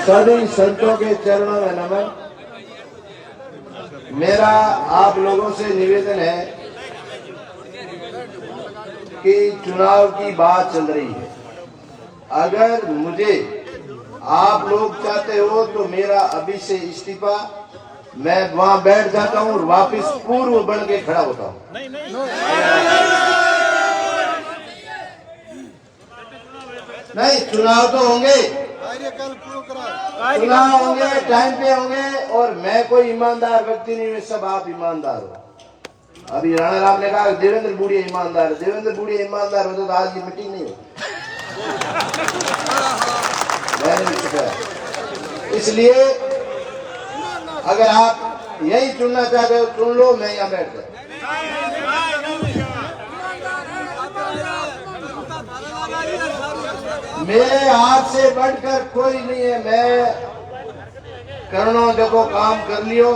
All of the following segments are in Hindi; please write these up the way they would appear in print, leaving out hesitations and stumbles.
सभी संतों के चरणों में नमन। मेरा आप लोगों से निवेदन है कि चुनाव की बात चल रही है। अगर मुझे आप लोग चाहते हो तो मेरा अभी से इस्तीफा, मैं वहां बैठ जाता हूं और वापस पूर्व बन के खड़ा होता हूं। नहीं, चुनाव तो होंगे, चुनाव होंगे, टाइम पे होंगे, और मैं कोई ईमानदार व्यक्ति नहीं, सब आप ईमानदार हो। अभी राणा राम ने कहा देवेंद्र बूढ़ी ईमानदार है। देवेंद्र बूढ़ी ईमानदार होते तो आज की मीटिंग नहीं होती। इसलिए अगर आप यही चुनना चाहते हो चुन लो, मैं यहाँ बैठ जाऊँ। मेरे हाथ से बढ़कर कोई नहीं है। मैं करनो देखो काम कर लियो,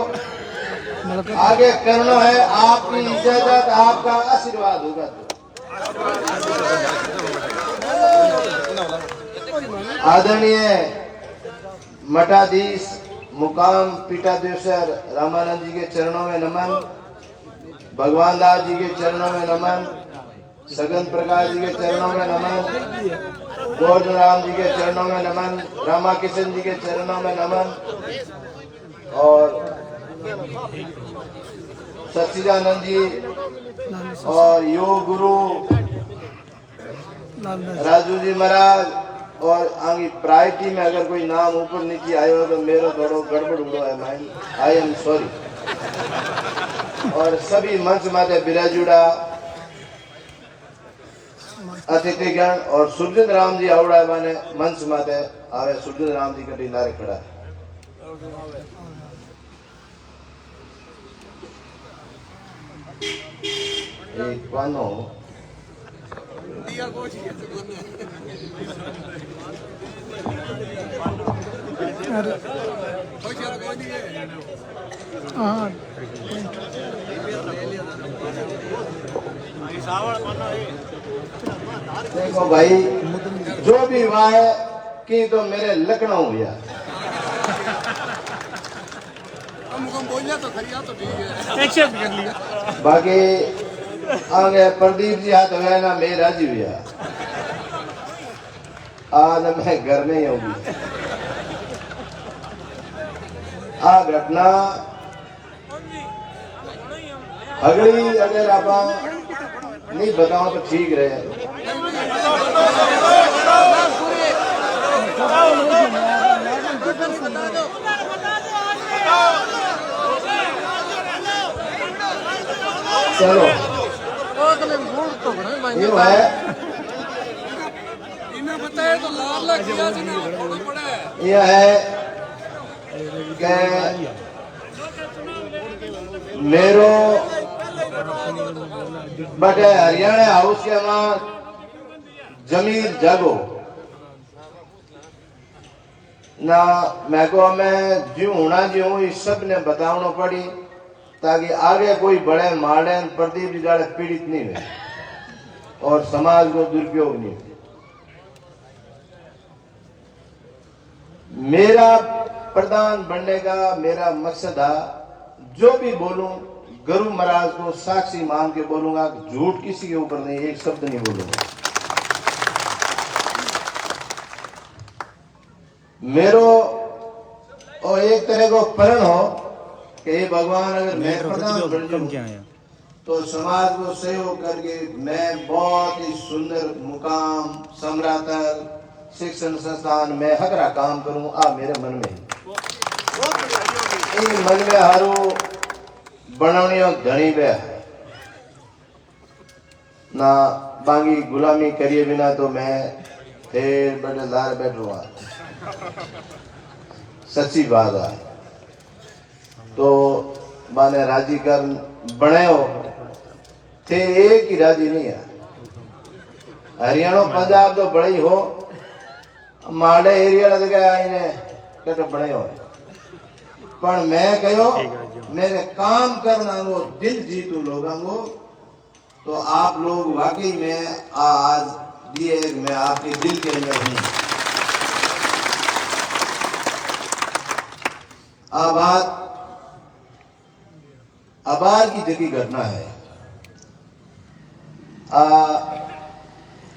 आगे करना है। आपकी इजाजत, आपका आशीर्वाद होगा तो। आदरणीय मठाधीश मुकाम पीठाधीश्वर रामानंद जी के चरणों में नमन। भगवान दास जी के चरणों में नमन। सगन प्रकाश जी के चरणों में नमन। गोवर्धन राम जी के चरणों में नमन। रामा किशन जी के चरणों में नमन। और सच्चिदानंद जी और योग गुरु राजू जी महाराज, और आगे प्रायोरिटी में अगर कोई नाम ऊपर नीचे आयो तो मेरा थोड़ा गड़बड़ हुआ है, माइंड, आई एम सॉरी। और सभी मंच माते बिराजुड़ा अतिथिगण और सुरजित राम जी आवड़ा माने मंच माते आवे। सुरजित राम जी कटी नारे खड़ा है। एक पानो देखो भाई, जो भी हुआ है कि तो मेरे लखनऊ हुआ। बाकी आगे प्रदीप जी हाथ हुआ ना, मैं राजी हुआ। आज मैं घर में ही होगी। आ घटना अगली अगर आप नहीं बताओ तो ठीक रहे। चलो ये है, यह है कि मेरो बटे हरियाणा हाउस के वहां जमीर जागो ना, मैं को मैं जो होना जो हूँ इस सब ने बताना पड़ी, ताकि आगे कोई बड़े मॉडर्न प्रदीप जी जाड़े पीड़ित नहीं हुए और समाज को दुरुपयोग नहीं हुए। मेरा प्रधान बनने का मेरा मकसद है, जो भी बोलूं गुरु महाराज को साक्षी मान के बोलूंगा, झूठ किसी के ऊपर नहीं, एक शब्द नहीं बोलूंगा। मेरो और एक तरह को प्रण हो कि भगवान अगर मैं प्रधान बन जाऊं तो समाज को सहयोग करके मैं बहुत ही सुंदर मुकाम सम्राटल शिक्षण संस्थान में हकरा काम करूं। आ मेरे मन में इन मन में हारू बनावनियों धनी बे ना, बांगी गुलामी करिए बिना तो मैं फिर बड़े लार बैठूंगा। सच्ची बात है। तो माने राजी कर बने हो थे, एक ही राजी नहीं है। हरियाणा पंजाब तो बड़े ही हो, माड़े एरिया लग गया इन्हें कट बड़े हो। पर मैं कहो मेरे काम करना वो दिल जीतू लोगों को, तो आप लोग वाकई में आज दिए मैं आपके दिल के अंदर हूं। कमाल की जगह घटना है।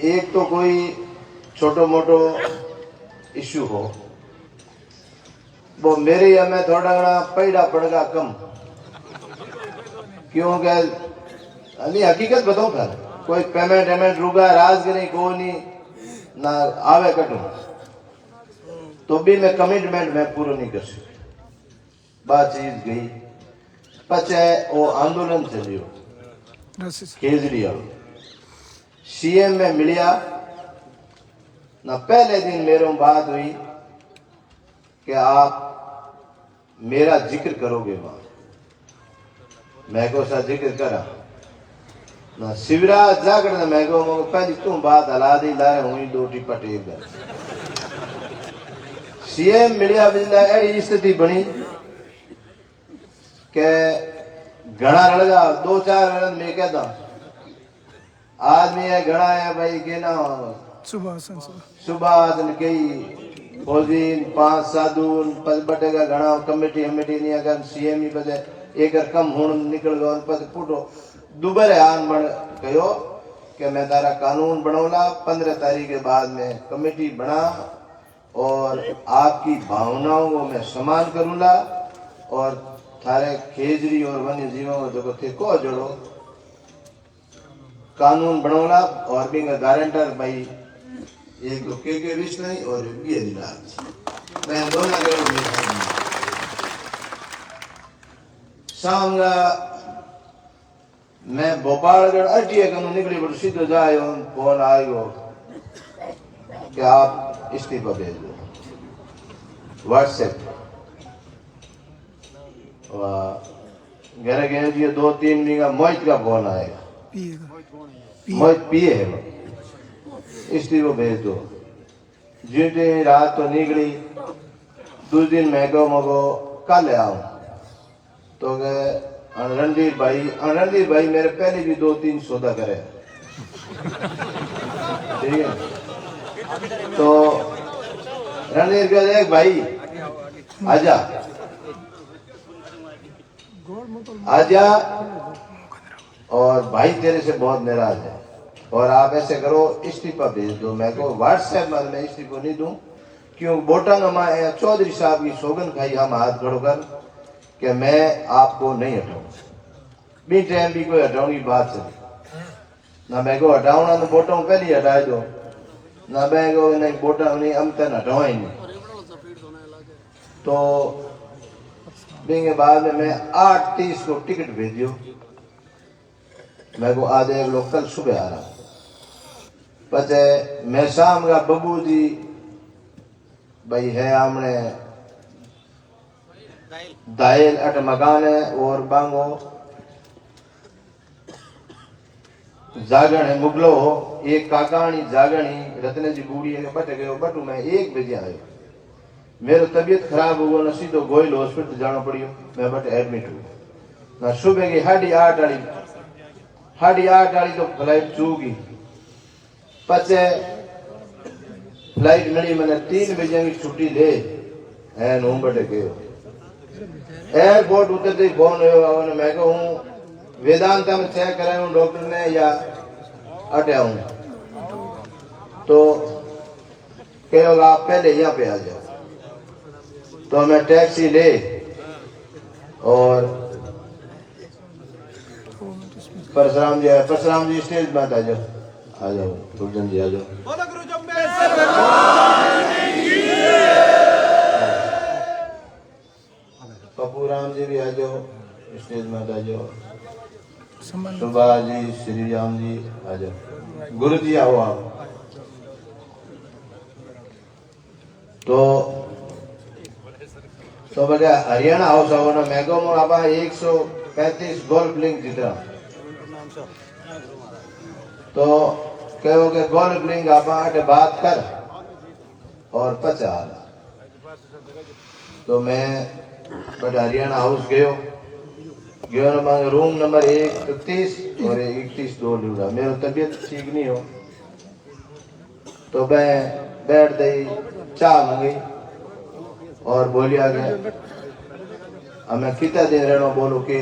एक तो कोई छोटो मोटो इश्यू हो, वो मेरे या मैं थोड़ा घना पैड़ा पड़गा कम, क्योंकि अभी हकीकत बताऊं था, कोई पेमेंट रुका राजगिरी को नहीं ना आवे कटू, तो भी मैं कमिटमेंट में पूरा नहीं कर सकती। बातचीत गई, पचे वो आंदोलन चलियो केजरीवाल सीएम में मिलिया ना, पहले दिन मेरे बात हुई कि आप मेरा जिक्र करोगे वहां, मैं को सा जिक्र करा ना, शिवराज जाकर ना मैं को पहली तुम बात हला दी लाए हुई दो टिप्पा टेप गए। सीएम मिलिया बिजला ऐसी स्थिति बनी के घना रड़गा 2-4 मिनट में कहता आदमी है घना है भाई के ना सुबह कई फौजीन 5 साधुन पद बटेगा घना कमेटी नहीं अगर सीएम ही बजे एक कम हुण निकल गयो पद फुटो दुबर आन बन गयो कि मैं तारा कानून बनौला 15 तारीख के बाद में कमेटी बना और आपकी भावनाओं को मैं सम्मान करूंगा और थारे खेजरी और वन्य जीवों को थे को जोड़ो कानून बनौला और भी गारंटर भाई एक तो के विष नहीं और ये दिला मैं दोनों करो शाम मैं भोपालगढ़ आरटीए कानून निकली बड़ सीधो जाए फोन आयो कि आप इस्तीफा भेज दो व्हाट्सएप घर गए जी 2-3 दिन का मोहित का फोन आएगा मोहित पिए है इस्तीफा भेज दो जीते रात तो निकली दूसरे दिन मैं को मगो कल आओ तो गए रणधीर भाई मेरे पहले भी 2-3 सौदा करे ठीक है तो रणधीर कहते भाई आजा और भाई तेरे से बहुत नाराज है और आप ऐसे करो इस्तीफा भेज दो। मैं को व्हाट्सएप में मैं इस्तीफा नहीं दूं क्यों बोटंग हमारे चौधरी साहब की सौगन खाई हम हाथ खड़ो कर कि मैं आपको नहीं हटाऊं बी टाइम भी कोई हटाने की बात चली ना मैं को हटाऊंगा तो बोटंग पहले हटा दो ना मैं को नहीं बोटंग नहीं हम तन हटावा ही नहीं तो के बाद में मैं 8:30 को टिकट भेजियो मैं को आधे लोग कल सुबह आ रहा पचे मैं शाम का बबू जी भाई है हमने दायल अट मकान है और बांगो जागण है मुगलो हो एक काकाणी जागणी रत्न जी बूढ़ी है बट गयो बटू मैं 1 बजे आयो मेरी तबीयत खराब हुआ ना सीधो गोयल हॉस्पिटल जाना पड़ियो मैं बट एडमिट हुआ ना सुबह की 8:30 वाली तो फ्लाइट चूगी पचे फ्लाइट मिली मैंने 3 बजे की छुट्टी ले है नूं बटे गयो एयरपोर्ट उतरते ही फोन हो मैं कहूँ वेदांता में चेक कराऊं डॉक्टर ने या अटे आऊं तो कहोगा आप पहले यहाँ पे आ जाओ तो मैं टैक्सी ले और परशुराम जी स्टेज में आ जाओ गुरुजन जी आ जाओ पप्पू राम जी भी आ जाओ स्टेज में आ जाओ सुभाष जी श्री राम जी आ जाओ गुरु जी आओ आप तो बड़ा हरियाणा हाउस आओ ना मैगो में आप 135 गोल्फ लिंक जीता तो कहो के गोल्फ लिंक आप आटे बात कर और 50 तो मैं बड़ा हरियाणा हाउस गयो ना मांगे रूम नंबर 130 और 31 दो लूड़ा मेरी तबीयत ठीक नहीं हो तो मैं बैठ गई चाय मंगी और बोलिया गया हमें कितना दिन रहना बोलो कि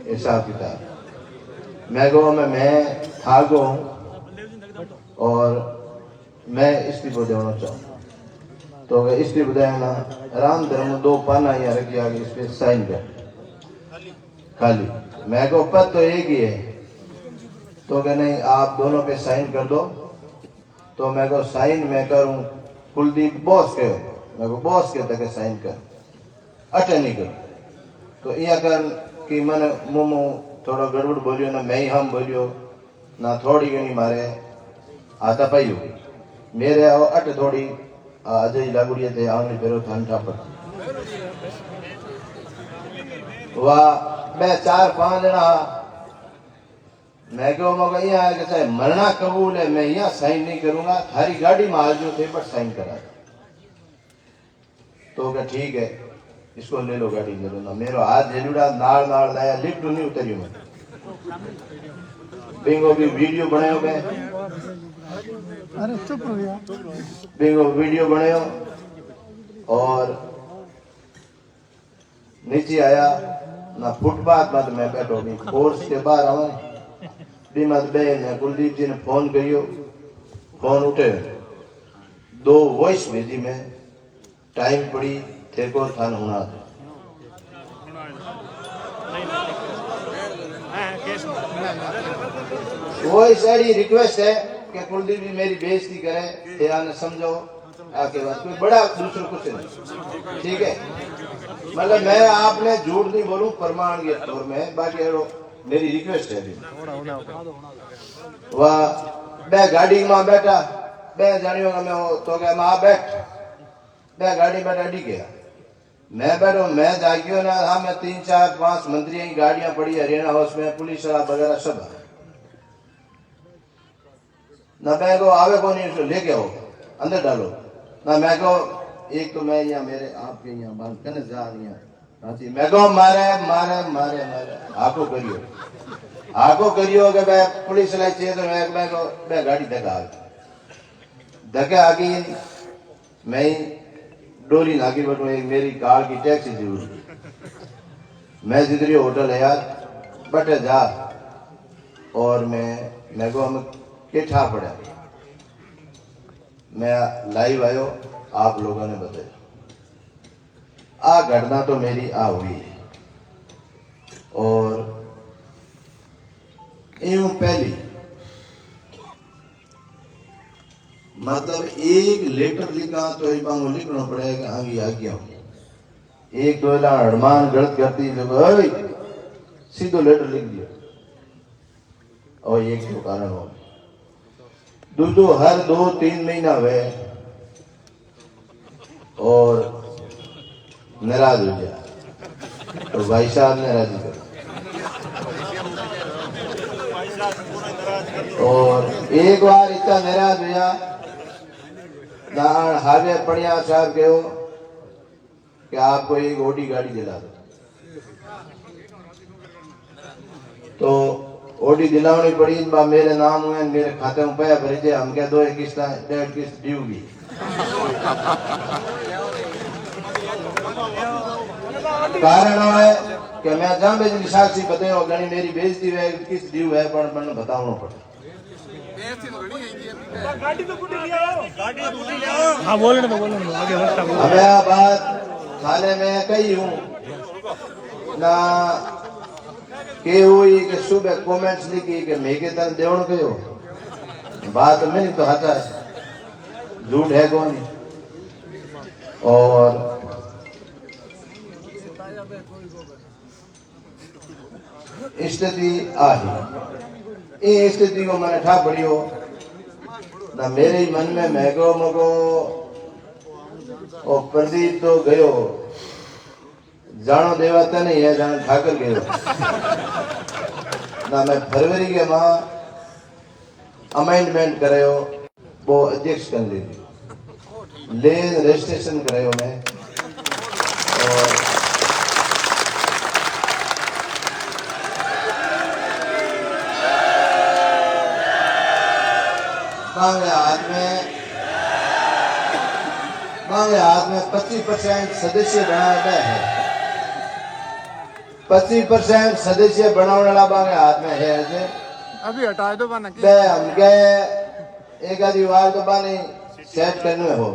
हिसाब किताब। मैं गो मैं था गो और मैं इस्तीफो देना चाहूँ। तो इस्तीफो देना राम धर्म 2 पाना यहाँ रख आगे इस पे साइन कर खाली। मैं को पद तो एक ही है। तो क्या नहीं आप दोनों पे साइन कर दो। तो मैं को साइन मैं करूँ कुलदीप बॉस के मैं को बॉस के तक साइन कर अटे नहीं कर। तो यहाँ कर कि मैंने मोमो थोड़ा गड़बड़ बोलियो ना मैं ही हम बोलियो ना थोड़ी घनी मारे आता पाई होगी मेरे आओ अट थोड़ी अजय लागुड़िया थे आंगली पेरो थान ठापर वाह मैं 4-5 जना मैं क्यों मगर यहाँ है कि चाहे मरना कबूल है मैं यहाँ साइन नहीं करूंगा थारी गाड़ी में आज जो थे पर साइन करा। तो क्या ठीक है इसको ले लो गाड़ी ले लो ना मेरा हाथ जेलूड़ा नाल नाल लाया लिफ्ट नहीं उतरी मैं बिंगो भी वीडियो बनायो मैं अरे चुप हो गया बिंगो वीडियो बनायो और नीचे आया ना फुटपाथ मत मैं बैठो नहीं फोर्स के बाहर आवा भी मत बे ने कुलदीप जी ने फोन करियो फोन उठे 2 वॉइस भेजी मैं टाइम पड़ी थे को थान होना वॉइस ऐडी रिक्वेस्ट है कि कुलदीप जी मेरी बेइज्जती करें ध्यान समझो आके बात कोई बड़ा दूसरा कुछ नहीं ठीक है। मतलब मैं आपने झूठ नहीं बोलूं प्रमाण के तौर में बाकी मेरी रिक्वेस्ट है वह बे गाड़ी में बैठा बे जानियो मैं तो क्या मैं बैठ बे गाड़ी में बैठा गया मैं बैठो मैं जागियो ना हाँ मैं 3-4-5 मंत्री की गाड़ियां पड़ी हरियाणा हाउस में पुलिस वगैरह सब ना मैं को आवे को नहीं उसको लेके आओ अंदर डालो ना मैं को एक तो मैं यहाँ मेरे आपके यहाँ बंद करने जा रही है मैं को मारे मारे मारे मारे आको करियो कि मैं पुलिस लाई चाहिए तो मैं को मैं गाड़ी धक्का आगे मैं डोली नागी बैठू एक मेरी कार की टैक्सी जरूर मैं जिधरी होटल है यार बटे जा और मैं को हम केठा पड़ा मैं लाइव आयो आप लोगों ने बताया आ घटना तो मेरी आ हुई है और यूं पहली मतलब एक लेटर लिखा तो एक बार लिखना पड़ेगा आगे आज्ञा एक दो हड़मान गलत करती सीधो लेटर लिख दिया और एक तो कारण हो दूसरो हर 2-3 महीना हुए और नाराज हो गया तो भाई साहब ने राजी कर और एक बार इतना नाराज हुआ हावे पड़िया साहब कहो कि आपको एक ओडी गाड़ी दिला दो तो ओडी दिलावनी पड़ी मेरे नाम हुए मेरे खाते में पैसा भरी थे हम क्या 2 किस्त 1.5 किस्त ड्यू भी कारण है कि मैं जहां बेचनी साक्षी बताओ गणी मेरी बेइज्जती है किस ड्यू है पर मैंने बताना पड़ा हाँ बोलने दो आगे बढ़ता हमें बात थाने में कही हूँ ना के हुई कि सुबह कमेंट्स लिखी कि मेके तन देवण कयो बात में नहीं तो हटा है झूठ है कौन और स्थिति आई ये स्थिति को मैंने ठा पड़ी हो ना मेरे मन में मैगो मगो और प्रदीप तो गयो जानो देवाता नहीं है जानो ठाकर गयो ना मैं फरवरी के माह अमेंडमेंट करायो वो अध्यक्ष कर ली ले रजिस्ट्रेशन करायो मैं और मांगे हाथ में 25% सदस्य बनाया गया है 25% सदस्य बनाने वाला बांगे हाथ में है ऐसे अभी हटा दो बना बे हम गए एक आधी बार तो बाने सेट करने में हो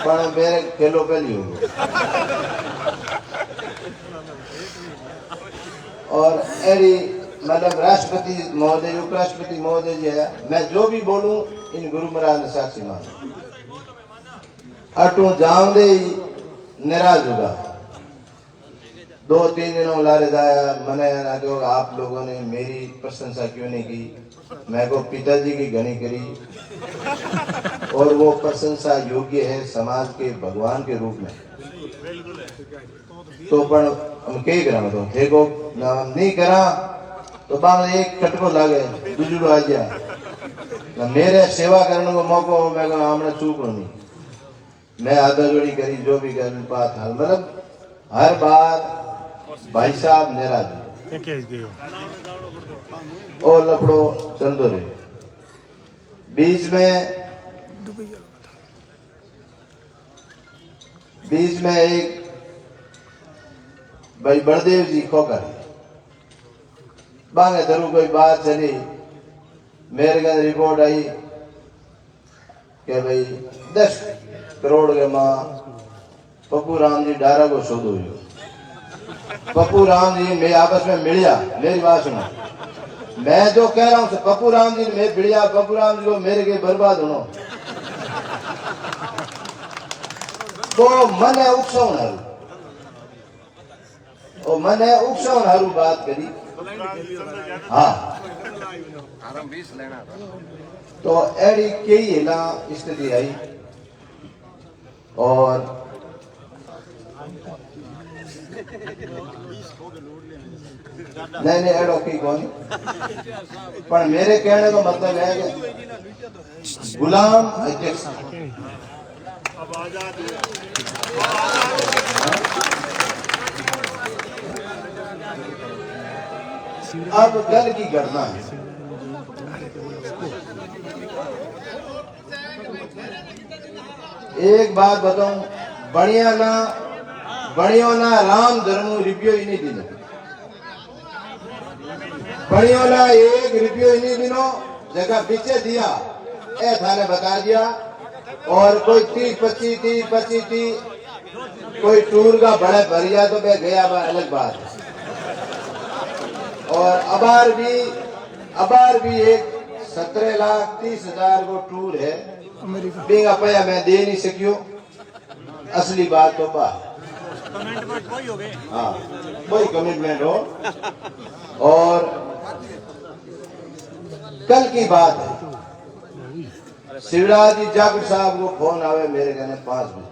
पर मेरे खेलो पहली हो और एडी मतलब राष्ट्रपति महोदय उपराष्ट्रपति महोदय जी है मैं जो भी बोलूं इन गुरु महाराज ने साक्षी मान अटू जाऊं दे नाराज होगा 2-3 दिनों लारे जाया मैंने ना कहो आप लोगों ने मेरी प्रशंसा क्यों नहीं की मैं को पिताजी की घनी करी और वो प्रशंसा योग्य है समाज के भगवान के रूप में तो पर हम कई करा तो थे को नहीं करा तो बांग एक कटको लागे दूसरो आ गया मेरे सेवा करने को मौका हो मैं कहूँ हमने चूक नहीं मैं आधा जोड़ी करी जो भी कर बात हाल मतलब हर बार भाई साहब नाराज और लपड़ो चलते रहे बीच में एक भाई बलदेव जी खोकर बांगे धरू कोई बात चली मेरे घर रिपोर्ट आई कि भाई 10 करोड़ के मां पप्पू राम जी डारा को शोधो पप्पू राम जी मैं आपस में मिलिया मेरी बात सुनो मैं जो कह रहा हूँ पप्पू राम जी मैं मिलिया पप्पू राम जी को मेरे के बर्बाद होना तो मने उकसाउन हारू और मने उकसाउन हारू बात करी हाँ तो एडी कई हिला स्थिति आई और नहीं एडो की कौन पर मेरे कहने का मतलब है कि गुलाम अध्यक्ष अब कल की घटना है एक बात बताऊं बढ़िया ना राम धर्म रिपियो ही नहीं दिनो बढ़िया ना 1 रुपयो ही नहीं दिनो जगह पीछे दिया ए थाने बता दिया और कोई 30-25 कोई टूर का बड़े भरिया तो मैं गया अलग बात है और अबार भी एक 17,30,000 को टूर है बेगा पाया मैं दे नहीं सकियो असली बात तो हाँ कोई कमिटमेंट हो और कल की बात है शिवराज जी जाकर साहब को फोन आवे मेरे कहने 5 बजे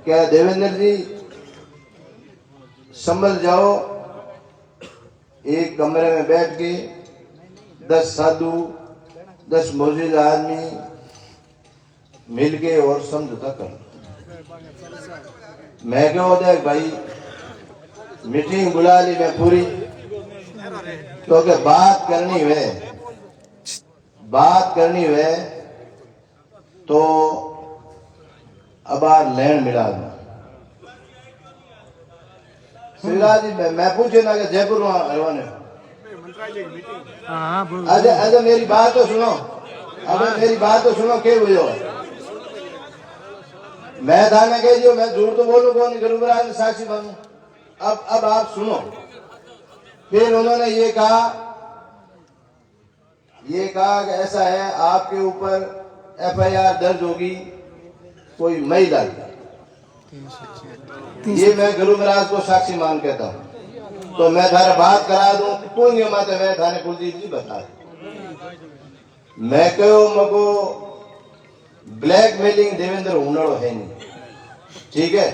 क्या देवेंद्र जी संभल जाओ एक कमरे में बैठ के 10 साधु 10 मौजूदा आदमी मिलके और समझौता कर मैं क्यों देख भाई मीटिंग बुला ली मैं पूरी तो के बात करनी है तो अब लैंड मिला शिवराज जी मैं पूछे ना कि जयपुर में अजय मेरी बात तो सुनो के हुई मैं थाने कह दियो मैं झूठ तो बोलूं कौन गुरु महाराज ने साक्षी बनूं अब आप सुनो फिर उन्होंने ये कहा कि ऐसा है आपके ऊपर FIR दर्ज होगी कोई महिला ये मैं गुरु महाराज को साक्षी मान कहता हूँ तो मैं थारा बात करा दूं कोई नहीं माते मैं थाने कुलदीप जी बता मैं कहो मको ब्लैकमेलिंग देवेंद्र हुनड़ो है नहीं ठीक है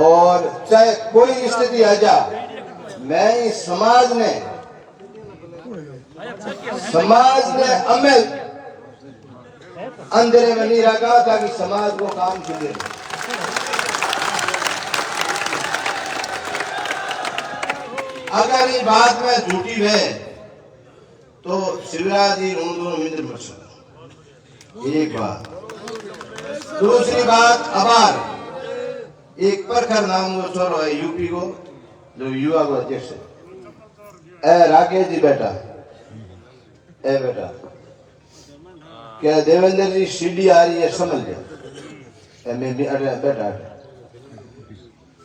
और चाहे कोई स्थिति आ जा मैं इस समाज ने अमल अंधेरे में नहीं रखा ताकि समाज को काम खुले अगर ये बात में झूठी है तो शिवराज जी उन दोनों मित्र बन एक बात दूसरी बात एक प्रखर नाम को छोरो है यूपी को, जो युवा को अध्यक्ष है। ए राकेश जी बेटा, ए बेटा, क्या देवेंद्र जी सीडी आ रही है समझ ले। ए मैं भी अरे बेटा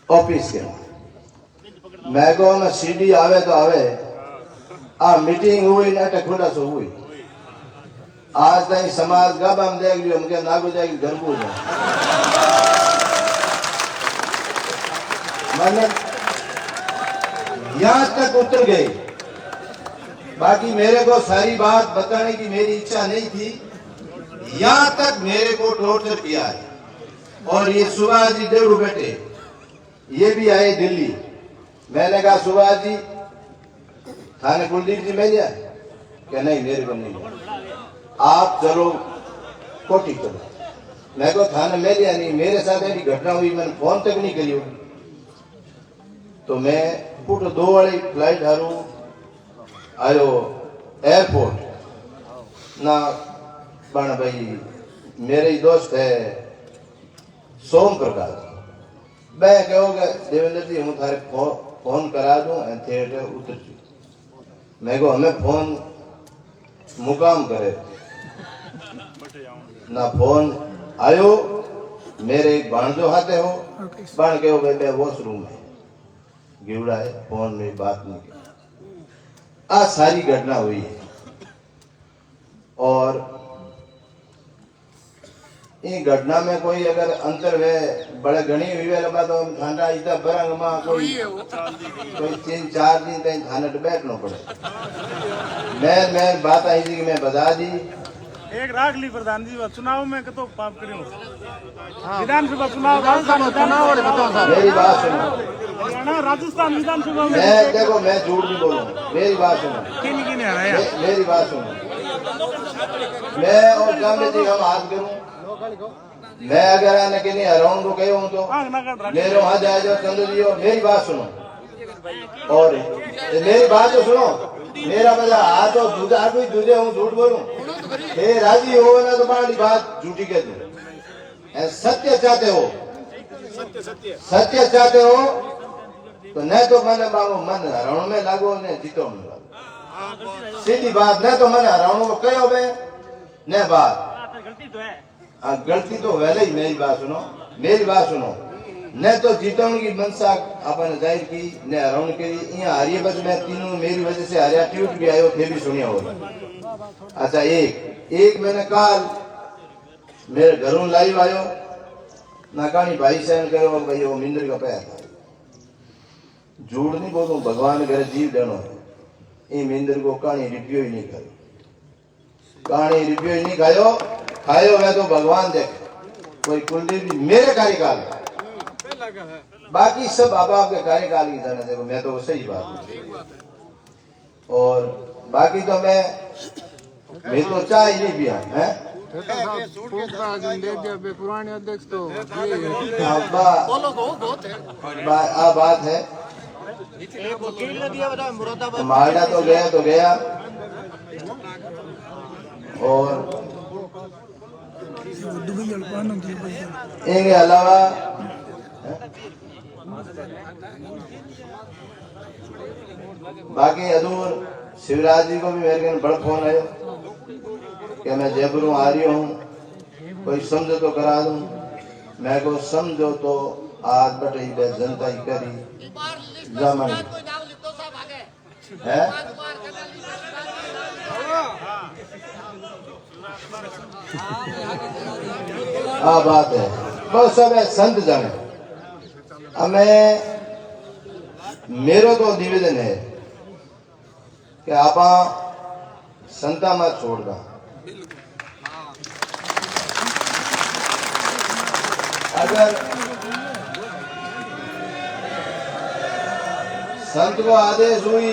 ऑफिस के मैं को ना सीडी आवे तो आवे, आ मीटिंग हुई ना खुला सो हुई। आज तक समाज गब हम देख लियो, मुझे नागो जाएगी घर को जाए मैंने यहां तक उतर गई। बाकी मेरे को सारी बात बताने की मेरी इच्छा नहीं थी, यहां तक मेरे को टॉर्चर किया है। और ये सुभाष जी देवड़ू बेटे ये भी आए दिल्ली। मैंने कहा सुभाष जी थाने कुलदीप जी में गया क्या? नहीं मेरे को नहीं, आप चलो कोठी चलो। मैं को थाने में लिया नहीं, मेरे साथ ऐसी घटना हुई मैंने फोन तक नहीं करी होगी। तो मैं पुट 2 वाली फ्लाइट हारू आयो एयरपोर्ट ना पण भाई मेरे ही दोस्त है सोम प्रकाश। मैं कहोगे देवेंद्र जी हूँ थारे फोन करा दूं थिएटर उतर जू। मैं को हमें फोन मुकाम करे ना फोन आयो। मेरे एक भाणजो हाथे हो पण कहो भाई वॉशरूम है गिवड़ा है, फोन में बात नहीं की। आ सारी घटना हुई है। और ये घटना में कोई अगर अंतर वे बड़े घनी हुई वे लगा तो ठंडा इतना बरंग में कोई 3-4 दिन तक थाने पे बैठना पड़े। मैं बात आई थी कि मैं बता दी एक राख ली प्रधान जी चुनाव में कतो पाप करियो विधानसभा चुनाव मेरी बात सुनो। हरियाणा राजस्थान विधानसभा में मैं देखो मैं झूठ नहीं बोलूं, मेरी बात सुनो। किन आ रहा है मेरी बात सुनो। मैं और जामे जी हम हाथ करूं, मैं अगर आने के लिए हराऊं को कहो हूं तो मेरे वहां जाए जो चंद्र जी। और मेरी बात सुनो, और मेरी बात तो सुनो। मेरा मजा हाथ तो दूजे हूँ झूठ बोलूं हे राजी हो ना तो बड़ी बात झूठी कह दो। सत्य चाहते हो, सत्य चाहते हो तो न तो मैंने बाबू मन हराउण में लागो ने जीतो में लागो। सीधी बात, न तो मैंने हराउण को कहो बे न बात गलती तो वैले ही। मेरी बात सुनो, मेरी बात सुनो। न तो जीतने की मनसा अपन जाहिर की न हराउण के लिए यहाँ हारिए बस मैं तीनों मेरी वजह से हारिया ट्यूट भी आयो फिर भी सुनिया होगा। अच्छा एक मैंने कल मेरे घरों लाइव आयो ना कहानी भाई सहन करो भाई वो मिंदर का पैर था। झूठ नहीं बोलूं, भगवान घर जीव देनो है। ये मिंदर को कहानी रिप्यो ही नहीं करी, कहानी रिप्यो ही नहीं खायो मैं तो भगवान देख कोई कुलदीप मेरे कार्यकाल बाकी सब आप के कार्यकाल की जाने देखो मैं तो सही बात। और बाकी तो मैं तो चाह ही नहीं पिया है। पुराने अध्यक्ष तो बात है मालदा तो गया और इनके अलावा बाकी अधूर शिवराज जी को भी मेरे को बड़ा फोन आयो कि मैं जयपुर आ रही हूँ, कोई समझो तो करा दूं। मैं को समझो तो आज बटे जनता ही करी जमन है। बात है बहुत सब है संत जाने। अब मैं मेरो तो निवेदन है कि आप संता मत छोड़ दा। अगर संत को आदेश हुई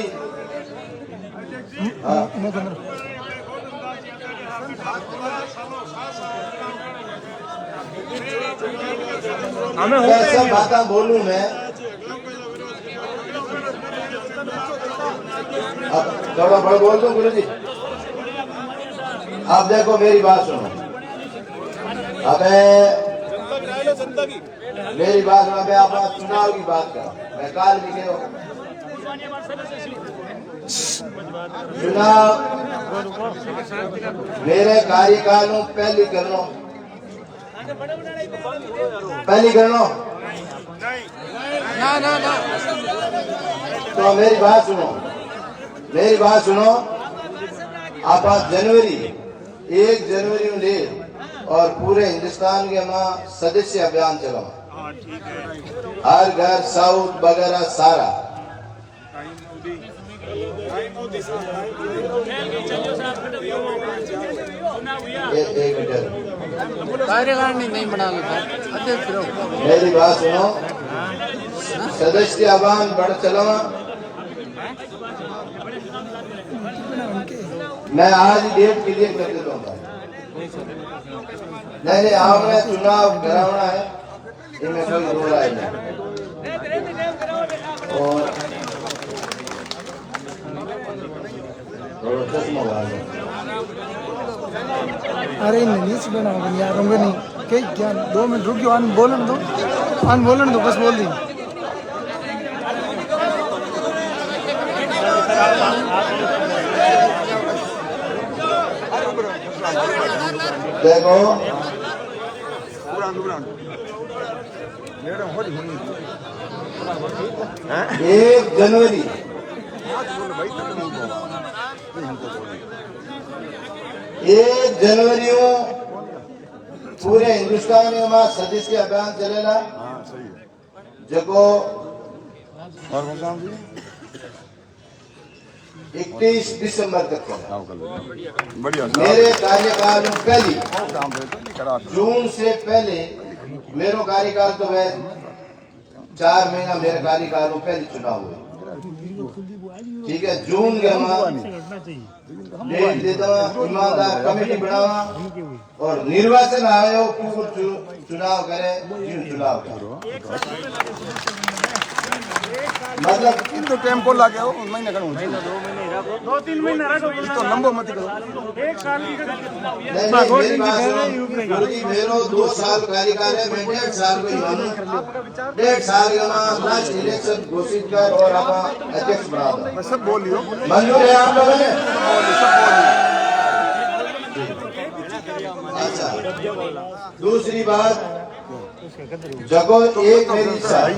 ऐसा बात बोलूं मैं अब थोड़ा बड़ा बोल दूं गुरु जी। आप देखो मेरी बात सुनो। अब मेरी बात में मैं अपना चुनाव की बात कर, मैं काल भी गया चुनाव मेरे कार्यकाल में पहली करनो ना तो मेरी बात सुनो आप जनवरी 1 जनवरी में ले और पूरे हिंदुस्तान के मां सदस्य अभियान चलाओ, हर घर साउथ वगैरह सारा एक मीटर कार्यकारिणी नहीं बना लेता अध्यक्ष रहो। मेरी बात सुनो, सदस्य अभियान बढ़ चलो। मैं आज ही डेट क्लियर कर देता हूँ। नहीं आपने चुनाव कराना है, इनमें कोई दो राय नहीं। और अरे नहीं से बनाओ यार होंगे नहीं क्या 2 मिनट रुक जाओ, बोलन दो बस बोल दी। देखो 1 जनवरी 1 जनवरी पूरे हिंदुस्तान में सदस्य अभियान चलेगा जको 31 दिसंबर तक चला। मेरे कार्यकाल में पहली जून से पहले मेरा कार्यकाल तो वह 4 महीना मेरे कार्यकाल में पहले चुनाव हुए, ठीक है। जून के डेट देता ईमानदार कमेटी बनावा और निर्वाचन आयोग को चुनाव करे, चुनाव करे। मतलब तो टेम्पो लगे हो महीने का 2-3 महीना रखो तो लंबो मत करो। 1 साल की मेरो 2 साल कार्यकाल है, मैं 1.5 साल को 1.5 साल के लास्ट इलेक्शन घोषित कर और आप अध्यक्ष बना दो। मैं सब बोलियो मंजूर है आप लोगों ने? अच्छा, दूसरी बात जगो एक मेरी इच्छा है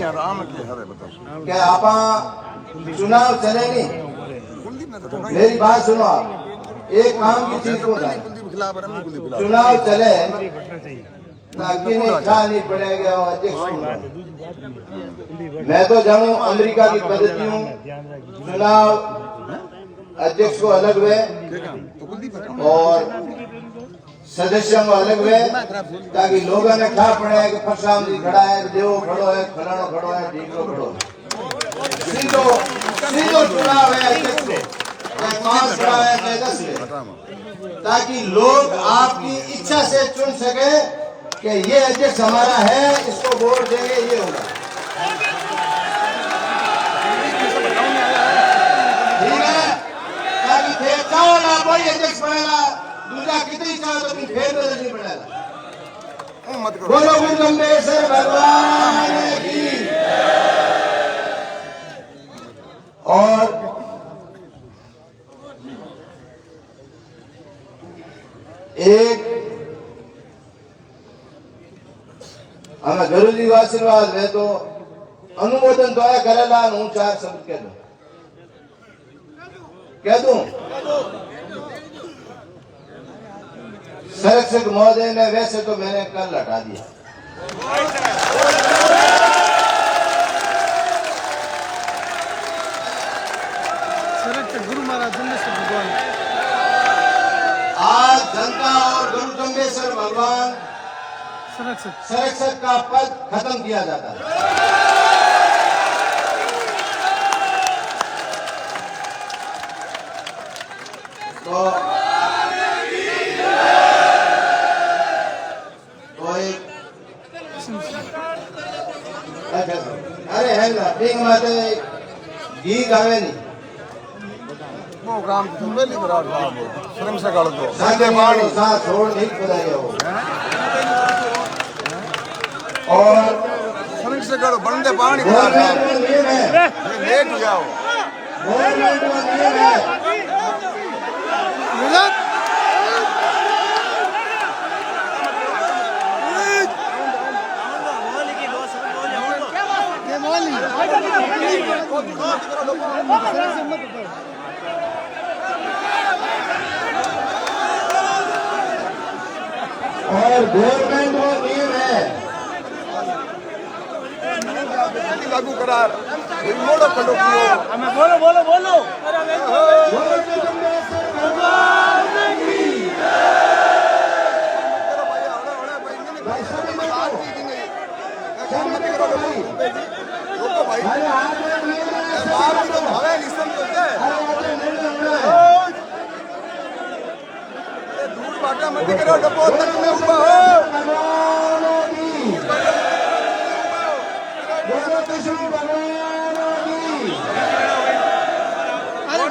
क्या आप चुनाव चले नहीं। मेरी बात सुनो, आप एक काम की चीज को चुनाव चले ना कि नहीं पड़ेगा अध्यक्ष। मैं तो जानू अमेरिका की पद्धति हूँ, चुनाव अध्यक्ष को अलग हुए और सदस्यों को अलग हुए, ताकि लोगों ने खा पड़े कि परशाम जी खड़ा है, देव खड़ो है, फलानो खड़ो है, ढीकरो खड़ो है। सीधो चुनाव है अध्यक्ष को, 5 खड़ा है 10 है, ताकि लोग आपकी इच्छा से चुन सके कि ये अध्यक्ष हमारा है, इसको वोट देंगे, ये होगा। ठीक है, ताकि फिर चाहो ना कोई अध्यक्ष बनेगा, दूसरा कितनी चाहो तो फिर नहीं बनेगा। बोलो गुरुगंबेश्वर भगवान की। और एक हमें गुरु जी का आशीर्वाद है तो अनुमोदन तो है करेला, हूँ 4 शब्द कह दूं। संरक्षक महोदय ने वैसे तो मैंने कल हटा दिया, गुरु महाराज भगवान आज जनता और गुरु जम्बेश्वर भगवान संरक्षक का पद खत्म किया जाता है। तो एक अरे है ना ठीक माते घी गावे नहीं वो काम तो पहली बार श्रम से काल तो साथे मारो साथ छोड़ नहीं पड़ेगा वो बंदे पानी बराड़ गवर्नमेंट साहब का नियम है, लेट हो जाओ गवर्नमेंट का नियम है। और गवर्नमेंट का नियम है, लागू करार मोड़ो करो हमें बोलो बोलो बोलो अरे हाथ में नियम है, मत करो डबो तक में ऊपर हो भगवान की, बोलो कृष्ण भगवान की। अरे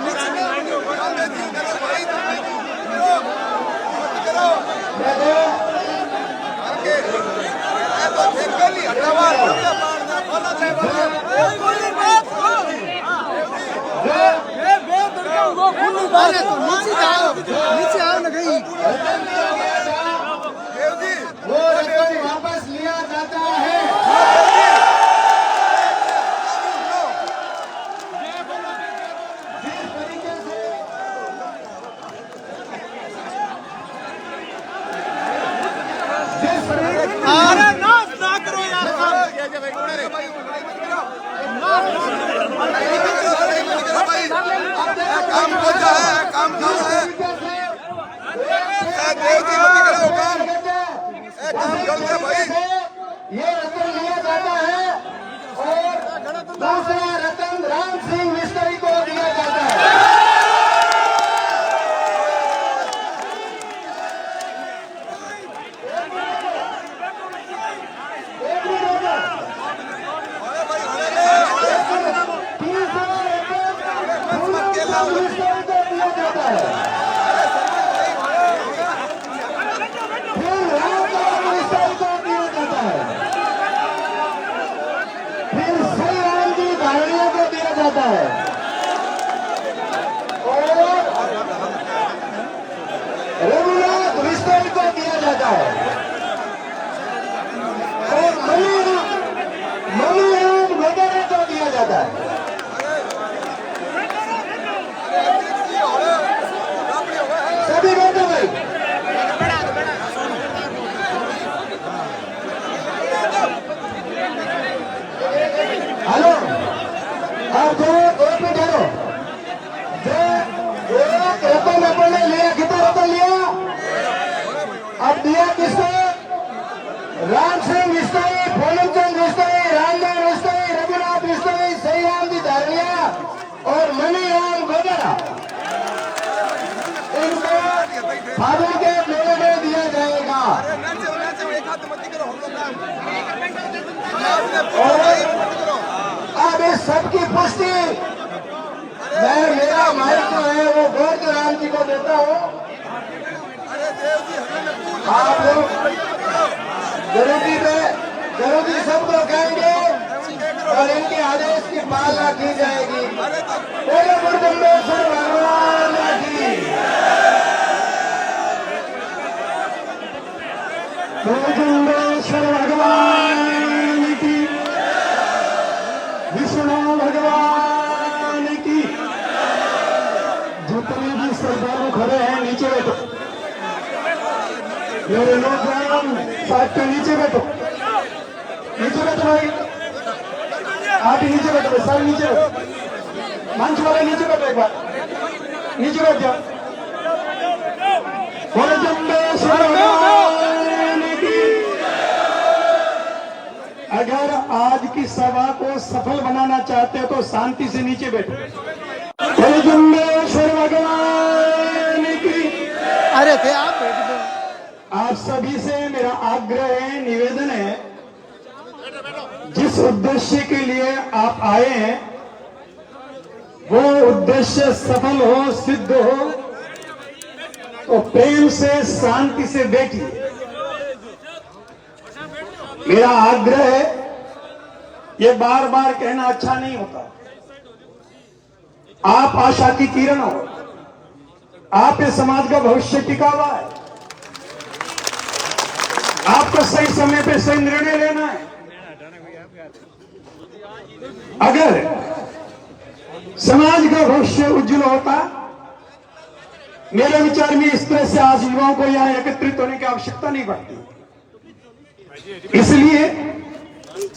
तो नीचे आओ ना कहीं। वो रकम वापस लिया जाता है। जिस तरीके से अरे नाच ना करो यार काम हो जाए काम कर है देव जी मत करो काम काम कर दे भाई ये रतन लिया जाता है और दूसरा रतन राम सिंह मिस्त्री को दिया जाता है। रघुनाथ विस्तार को दिया जाता है और मनुराम वगैरह को दिया जाता है। सभी बैठो भाई। हेलो आप जो एक मिनट ठहरो, जो एक रतन अपन ने लिया, कितना रतन लिया? अब दिया किसको? राम सिंह मिस्त्री, पूनमचंद मिस्त्री, रामदान मिस्त्री, रघुनाथ मिस्त्री, सही राम जी धारिया और मनीराम वगैरह इनको फागुन के मेले में दिया जाएगा। और अब इस सबकी पुष्टि मैं मेरा माइक जो है वो गौर राम जी को देता हूँ। आप लोग जरूरी सबको कहेंगे और इनके आदेश की पालना की जाएगी। बोलो गुरुदंडेश्वर भगवान की, गुरुदंडेश्वर भगवान की, विष्णु भगवान की। जितने भी श्रद्धालु खड़े हैं नीचे बैठो, मेरे नौजवान साथ नीचे बैठो, नीचे बैठो भाई, आप ही नीचे बैठो, सब नीचे बैठो, मंच वाले नीचे बैठो, एक बार नीचे बैठ जाओ। गुरुदंडेश्वर भगवान की। अगर आज की सभा को सफल बनाना चाहते हो तो शांति से नीचे बैठो। गुरुदंडेश्वर भगवान की। अरे थे आप बैठ दो। आप सभी से मेरा आग्रह है, निवेदन है, जिस उद्देश्य के लिए आप आए हैं वो उद्देश्य सफल हो, सिद्ध हो, तो प्रेम से शांति से बैठिए। मेरा आग्रह है ये बार बार कहना अच्छा नहीं होता। आप आशा की किरण हो, आप इस समाज का भविष्य टिका हुआ है। आपको सही समय पे सही निर्णय लेना है। अगर समाज का भविष्य उज्जवल होता, मेरे विचार में इस तरह से आज युवाओं को यहां एकत्रित होने की आवश्यकता नहीं पड़ती। इसलिए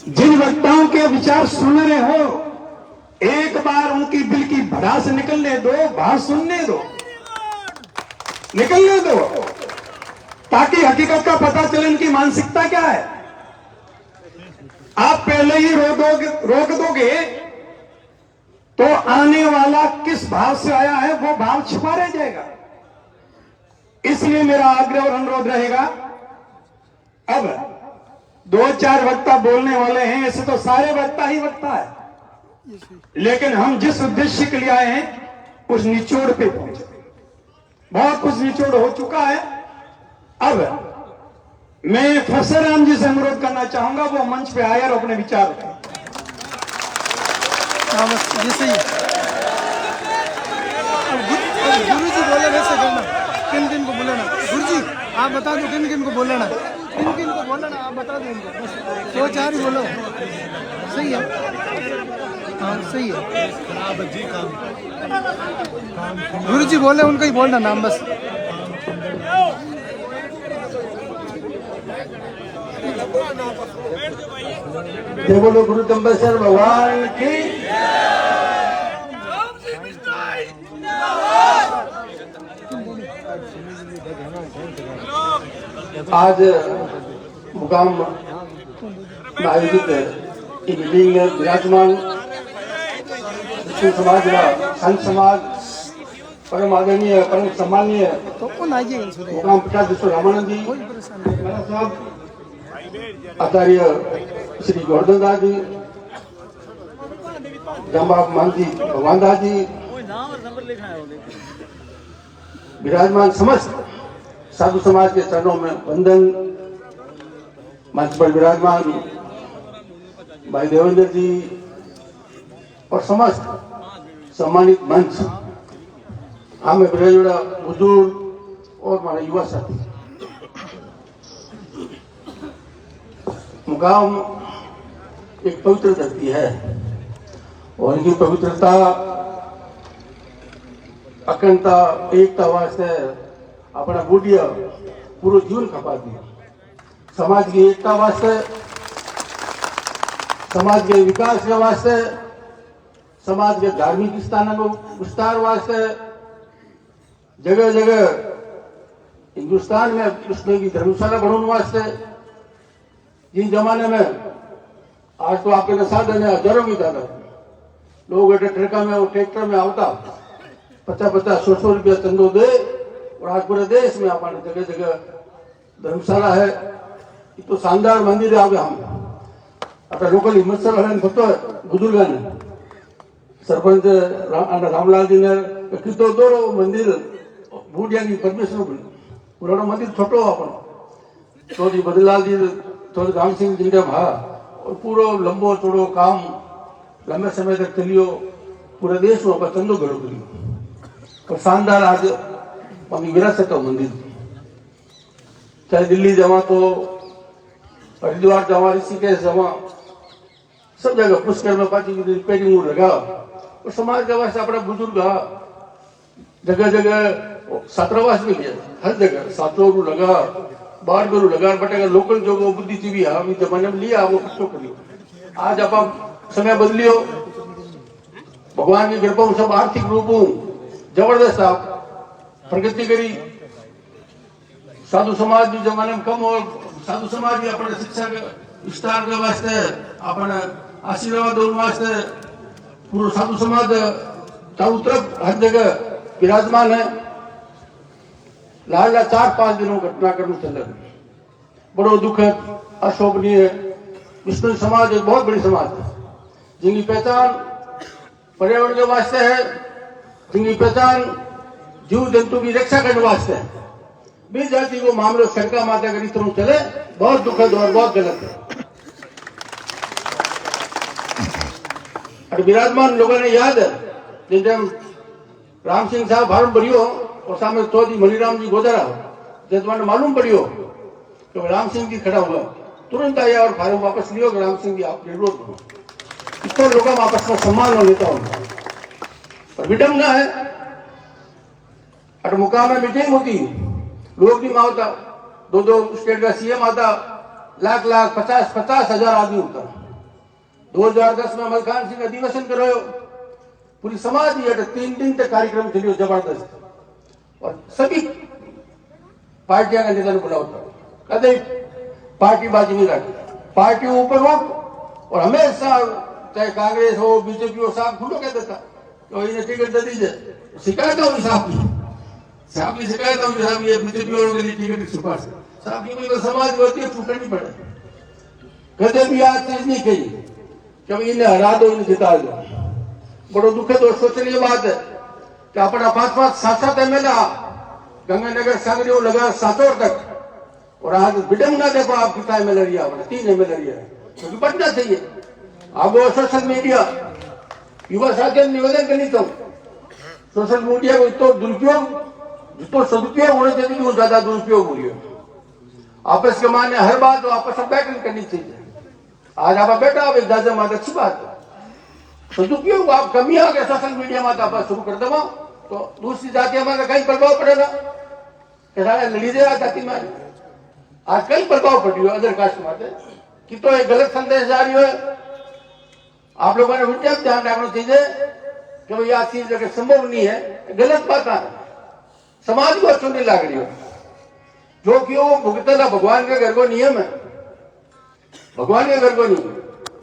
जिन वक्ताओं के विचार सुन रहे हो, एक बार उनकी दिल की भड़ास निकलने दो, बात सुनने दो, निकलने दो, ताकि हकीकत का पता चले इनकी मानसिकता क्या है। आप पहले ही रोक दोगे तो आने वाला किस भाव से आया है वो भाव छिपा रह जाएगा। इसलिए मेरा आग्रह और अनुरोध रहेगा, अब 2-4 वक्ता बोलने वाले हैं, ऐसे तो सारे वक्ता ही वक्ता है, लेकिन हम जिस उद्देश्य के लिए आए हैं उस निचोड़ पे पहुंचे। बहुत कुछ निचोड़ हो चुका है। अब मैं फसराम जी से अनुरोध करना चाहूंगा, वो मंच पे आए और अपने विचार रखें। ये सही है। गुरु जी बोले वैसे करना, किन किन को बोलना। गुरु जी आप बता दो किन किन को बोलना, किन किन को बोलना आप बता दो इनको, बस 2-4 ही बोलो। सही है, हाँ सही है। गुरु जी बोले उनका ही बोलना नाम बस। जय बोलो गुरु तंबेश्वर भगवान की। आज मुकाम में आयोजित मीटिंग में विराजमान समाज संत समाज परम आदरणीय परम सम्मानीय मुकाम पिता विश्व रामानंद जी महाराज साहब, आचार्य श्री गोवर्धन दास जी, जमबाब मान जी, भगवान दास जी, विराजमान समस्त साधु समाज के चरणों में वंदन। मंच पर विराजमान भाई देवेंद्र जी और समस्त सम्मानित मंच, हमें बड़े बुजुर्ग और हमारे युवा साथी। मुकाम एक पवित्र धरती है और इनकी पवित्रता, अखंडता, एकता वास्ते अपना बूढ़िया पूरा जीवन खपा दिया। समाज की एकता वास्ते, समाज के विकास के वास्ते, समाज के धार्मिक स्थानों को विस्तार वास्ते, जगह जगह हिंदुस्तान में कृष्ण की धर्मशाला बनाने वास्ते। जिन जमाने में आज तो आपके साधन है हजारों की तादाद, लोग ट्रैक्टर में आवता 50-50, 100-100 रुपया चंदो दे, और आज पूरे देश में अपने जगह जगह धर्मशाला है। ये तो शानदार मंदिर है। हम अपना लोकल हिम्मत सर बुजुर्ग सरपंच रामलाल जी ने कितो दो मंदिर बूढ़िया की परमेश्वर पुराना मंदिर छोटो अपन चौधरी बदलाल जी, चौधरी राम सिंह जी का भा, और पूरा लंबो चौड़ो काम लंबे समय तक चलियो। पूरे देश में अपन चंदो घड़ो करियो और शानदार आज अपनी विरासत का मंदिर। चाहे दिल्ली जावा तो हरिद्वार जावा, ऋषिकेश जावा, सब जगह पुष्कर में पाची रिपेयरिंग लगा। और समाज के वास्ते अपना बुजुर्ग जगह जगह छात्रावास भी लिया, हर जगह छात्रों लगा, बाहर गुरु लगा, बट अगर लोकल जो बुद्धिजीवी है अभी जमाने में लिया वो कुछ करियो। आज आप समय बदलियो, भगवान की कृपा सब आर्थिक रूप जबरदस्त आप प्रगति करी। साधु समाज भी जमाने में कम और साधु समाज भी अपने शिक्षा के विस्तार के वास्ते, अपने आशीर्वाद वास्ते पूरा साधु समाज चारों तरफ हर जगह विराजमान है। लाला 4-5 दिनों घटनाक्रम चल बड़ो दुखद अशोभनीय। विष्णु समाज एक बहुत बड़ी समाज है जिनकी पहचान पर्यावरण के वास्ते है, जिनकी पहचान जीव जंतु की रक्षा करने वास्ते है। बीस जाति को मामले शंका माता करी तुम चले, बहुत दुखद और बहुत गलत है। और विराजमान लोगों ने याद है जब राम सिंह साहब फार्म भरियो और सामने चौधरी मणिराम जी गोदरा जब तुम्हें मालूम पड़ियो तो राम सिंह जी खड़ा हुआ, तुरंत आया और फार्म वापस लियो कि राम सिंह जी आप जरूरत हो। इतना लोग आपस में सम्मान हो लेता हूँ और विडम्बना है। और मुकाम में मीटिंग होती, लोग भी होता, दो स्टेट का सीएम आता, लाख 50,000 आदमी होता। 2010 में अमर खान सिंह अधिवेशन करायो, पूरी समाज ही 3 दिन तक कार्यक्रम चलियो जबरदस्त और सभी पार्टियां का नेता ने बुलाओ कदे पार्टी बाजी नहीं रखी, पार्टी ऊपर उठ और हमेशा चाहे कांग्रेस हो बीजेपी हो साहब खुलो कह देता तो इन्हें टिकट दे दीजिए, शिकायत होगी साहब की शिकायत होगी साहब ये बीजेपी वालों के लिए टिकट की सिफारिश साहब की कोई समाज की होती है छूट नहीं पड़े। कदे भी आज चीज नहीं कही कि इन्हें हरा दो इन्हें जिता दो। बड़ो दुखद और सोचनीय बात है कि अपना 5-5 7-7 एमएलए गंगानगर सांगरी लगा सातोर तक और आज विडम्बना देखो आप कितना एमएलए लिया, 3 एमएलए लिया तो बढ़ना चाहिए। आप वो सोशल मीडिया युवा साथियों निवेदन करनी चाहूँ, सोशल मीडिया को तो दुरुपयोग जितो सदुपयोग होने चाहिए वो ज्यादा दुरुपयोग हो रही है। आपस के माने हर बात तो आपस में बैठक करनी चाहिए। आज आप बैठा आप दादा माता अच्छी बात है, सदुपयोग आप कमी आ गए सोशल मीडिया में आप शुरू कर दो तो दूसरी जातियों में कहीं प्रभाव पड़ेगा लड़ी दे जाति में आज कई प्रभाव पड़ रही हो अदर कास्ट में कि तो एक गलत संदेश जा रही है। आप लोगों ने विज्ञान ध्यान रखना चाहिए कि भाई यह चीज अगर संभव नहीं है, गलत बात है, समाज को अच्छी नहीं लग रही हो जो कि वो भुगतना भगवान के घर को नियम है, भगवान के घर को नहीं।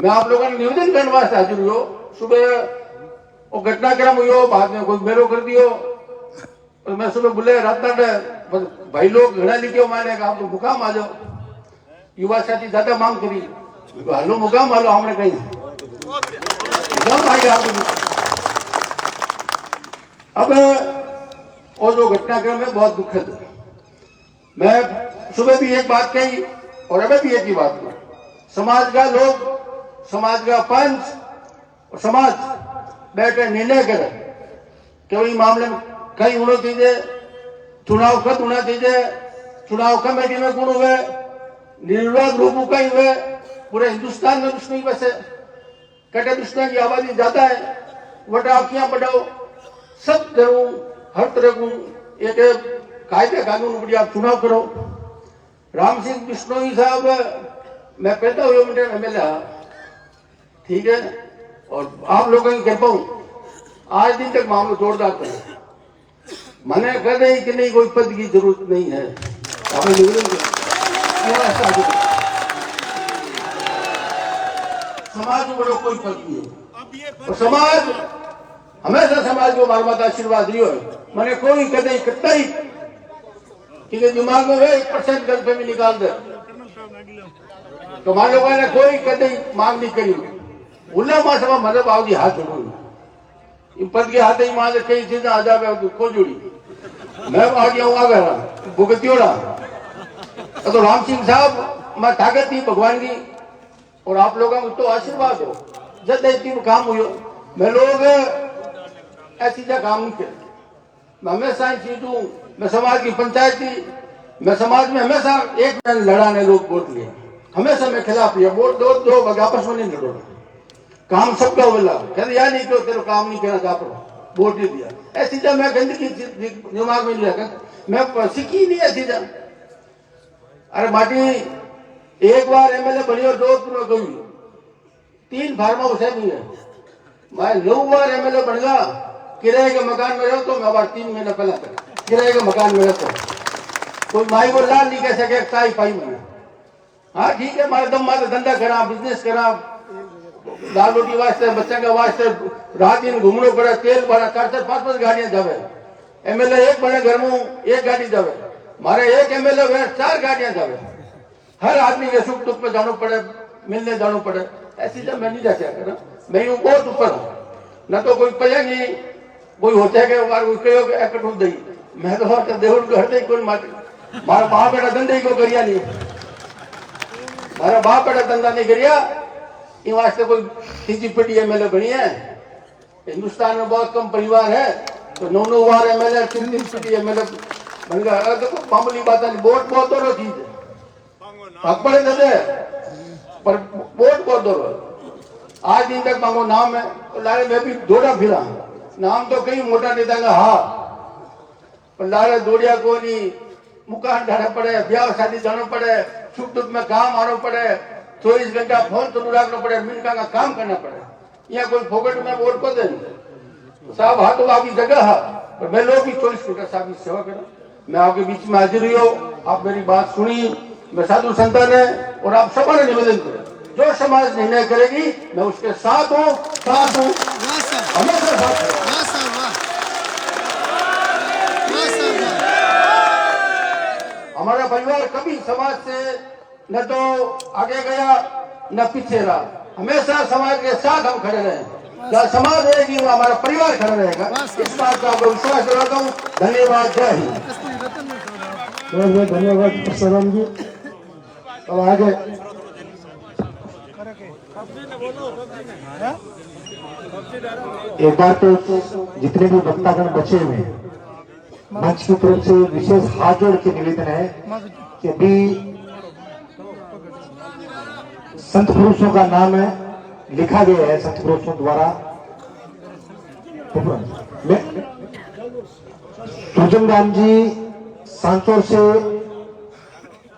मैं आप लोगों ने निवेदन करने वास्ते हाजिर हुई, सुबह वो घटनाक्रम हुई, बाद में कोई मेरो कर दियो और मैं सुबह बोले रात भाई लोग घड़ा लिखे माने आप तो मुकाम आ जाओ, युवा साथी ज्यादा मांग करी हालो मुकाम हालो हमने कहीं अब वो जो घटनाक्रम है बहुत दुखद है। मैं सुबह भी एक बात कही और अभी भी एक ही बात कही, समाज का लोग, समाज का पंच और समाज बैठे निर्णय करे कि वही मामले में कहीं होना चाहिए, चुनाव खत्म होना चाहिए, चुनाव कमेटी में गुण हुए, निर्विवाद रूप कहीं हुए, पूरे हिंदुस्तान में दुश्मनी वैसे कटे दुश्मन की आबादी ज्यादा है, वोट आंखियां बढ़ाओ, सब करो, हर तरह को एक कायदे कानून बढ़िया आप चुनाव करो। राम सिंह बिश्नोई साहब मैं पैदा हुए एमएलए ठीक है और आप लोगों की कृपा आज दिन तक मामला जोरदार करे, मैंने कह रही कि नहीं कोई पद की जरूरत नहीं है, समाज में बड़ो कोई पद नहीं है और समाज हमेशा समाज को मार माता आशीर्वाद दियो है। मैंने कोई कदे कितना ही ठीक है दिमाग में 1% गलत में निकाल दे तो मान लोगों ने कोई कदे मांग नहीं करी, उल्ला मां सभा मतलब आवधी हाथ जोड़ो पद के हाथ ही मां कई चीजें आ जावे को जोड़ी मैं आ गया हूं आगे भुगतियोड़ा तो राम सिंह साहब मैं ताकत थी भगवान की और आप लोगों को तो आशीर्वाद हो जब इतनी काम हुई मैं लोग ऐसी जगह काम नहीं करते, मैं हमेशा चीज हूँ, मैं समाज की पंचायत थी, मैं समाज में हमेशा एक लड़ाने लोग वोट लिया, हमेशा मैं खिलाफ लिया वोट दो आपस में नहीं लड़ो, काम सबका बोला कहते यार नहीं क्यों तेरे काम नहीं करना चाहता वोट नहीं दिया, ऐसी जगह मैं गंदगी दिमाग में नहीं रखा, मैं सीखी नहीं ऐसी जगह। अरे माटी एक बार एमएलए बनी और जोधपुर में गई 3 फार्म हाउस है नहीं है, मैं 9 बार एमएलए बन गया, किराए के मकान में रहो तो मैं बार 3 महीने पहले तक किराए के मकान में रहता कोई माई को लाल नहीं कह सके ताई पाई मैंने। हाँ ठीक है मारे दम मारे धंधा करा बिजनेस करा दाल रोटी वास्ते बच्चा के वास्ते रात दिन घूमना पड़े, तेल भरा 4-5 गाड़ियां जावे, एमएलए एक बने घर में 1 गाड़ी जावे, मारे एक एमएलए 4 गाड़ियां जावे, हर आदमी के सुख दुख में जाना पड़े, मिलने जाना पड़े, ऐसी जब मैं नहीं जा सकता, मैं यूं बहुत ऊपर हूँ न तो कोई पया नहीं कोई होता है कि मैं तो देवर को हरते ही कोई मारा बाप बेटा धंधे को करिया नहीं, मारा बाप बेटा धंधा नहीं करिया इन वास्ते कोई तीजी पीढ़ी एमएलए बनी है। हिंदुस्तान में बहुत कम परिवार है, तो 9 बार एमएलए 3 पीढ़ी एमएलए बन गया। अगर देखो मामूली बात है, वोट बहुत दोनों चीज है, हक पड़े दे पर वोट बहुत दोनों। आज दिन तक मांगो नाम है, तो लारे मैं भी दौड़ा फिरा, नाम तो कई मोटा नेता का हाँ, पर लारे दौड़िया को नहीं, मुकान जाना पड़े, ब्याह शादी जाना पड़े, सुख दुख में काम आना पड़े, 24 घंटा फोन तो रखना पड़े, मिनका का काम करना पड़े। यहाँ कोई फोकट में वोट को दे साहब, हाँ तो आपकी जगह है, पर मैं लोग भी 24 घंटा साहब की सेवा करूं। मैं आपके बीच में हाजिर हुई हूँ, आप मेरी बात सुनी, मैं साधु संतान है और आप सबका निवेदन करें, जो समाज निर्णय करेगी मैं उसके साथ हूँ, हमेशा साथ हूँ। हमारा परिवार कभी समाज से न तो आगे गया न पीछे रहा, हमेशा समाज के साथ हम खड़े रहे। जहाँ समाज रहेगी वो हमारा परिवार खड़ा रहेगा, इस बात का आपको विश्वास दिलाता हूँ। धन्यवाद, जय हिंद। बहुत बहुत धन्यवाद सरम जी। अब आगे एक बार तो जितने भी वक्तागण बचे हुए हैं, मंच की तरफ से विशेष हाथ जोड़ के निवेदन है कि अभी संत पुरुषों का नाम है लिखा गया है, संत पुरुषों द्वारा। सुजन राम जी सांचौर से,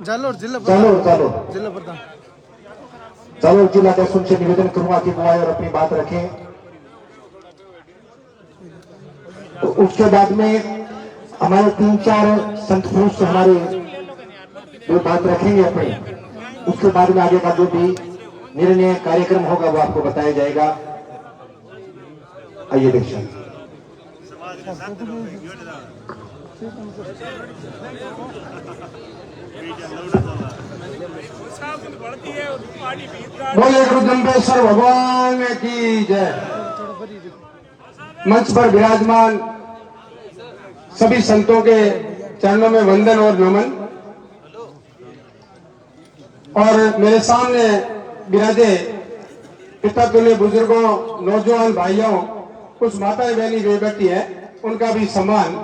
जालोर जिला प्रधान जालोर जिला अध्यक्ष, उनसे निवेदन करूंगा कि वो आए और अपनी बात रखें। तो उसके बाद में हमारे 3-4 संत पुरुष हमारे जो बात रखेंगे अपनी, उसके बाद में आगे का जो भी निर्णय कार्यक्रम होगा वो आपको बताया जाएगा। आइए दीक्षा। बोले गुरु जम्बेश्वर भगवान की जय। मंच पर विराजमान सभी संतों के चरणों में वंदन और नमन, और मेरे सामने विराजे पिता तुल्य बुजुर्गों, नौजवान भाइयों, कुछ माताएं बहनी वे बैठी है, उनका भी सम्मान।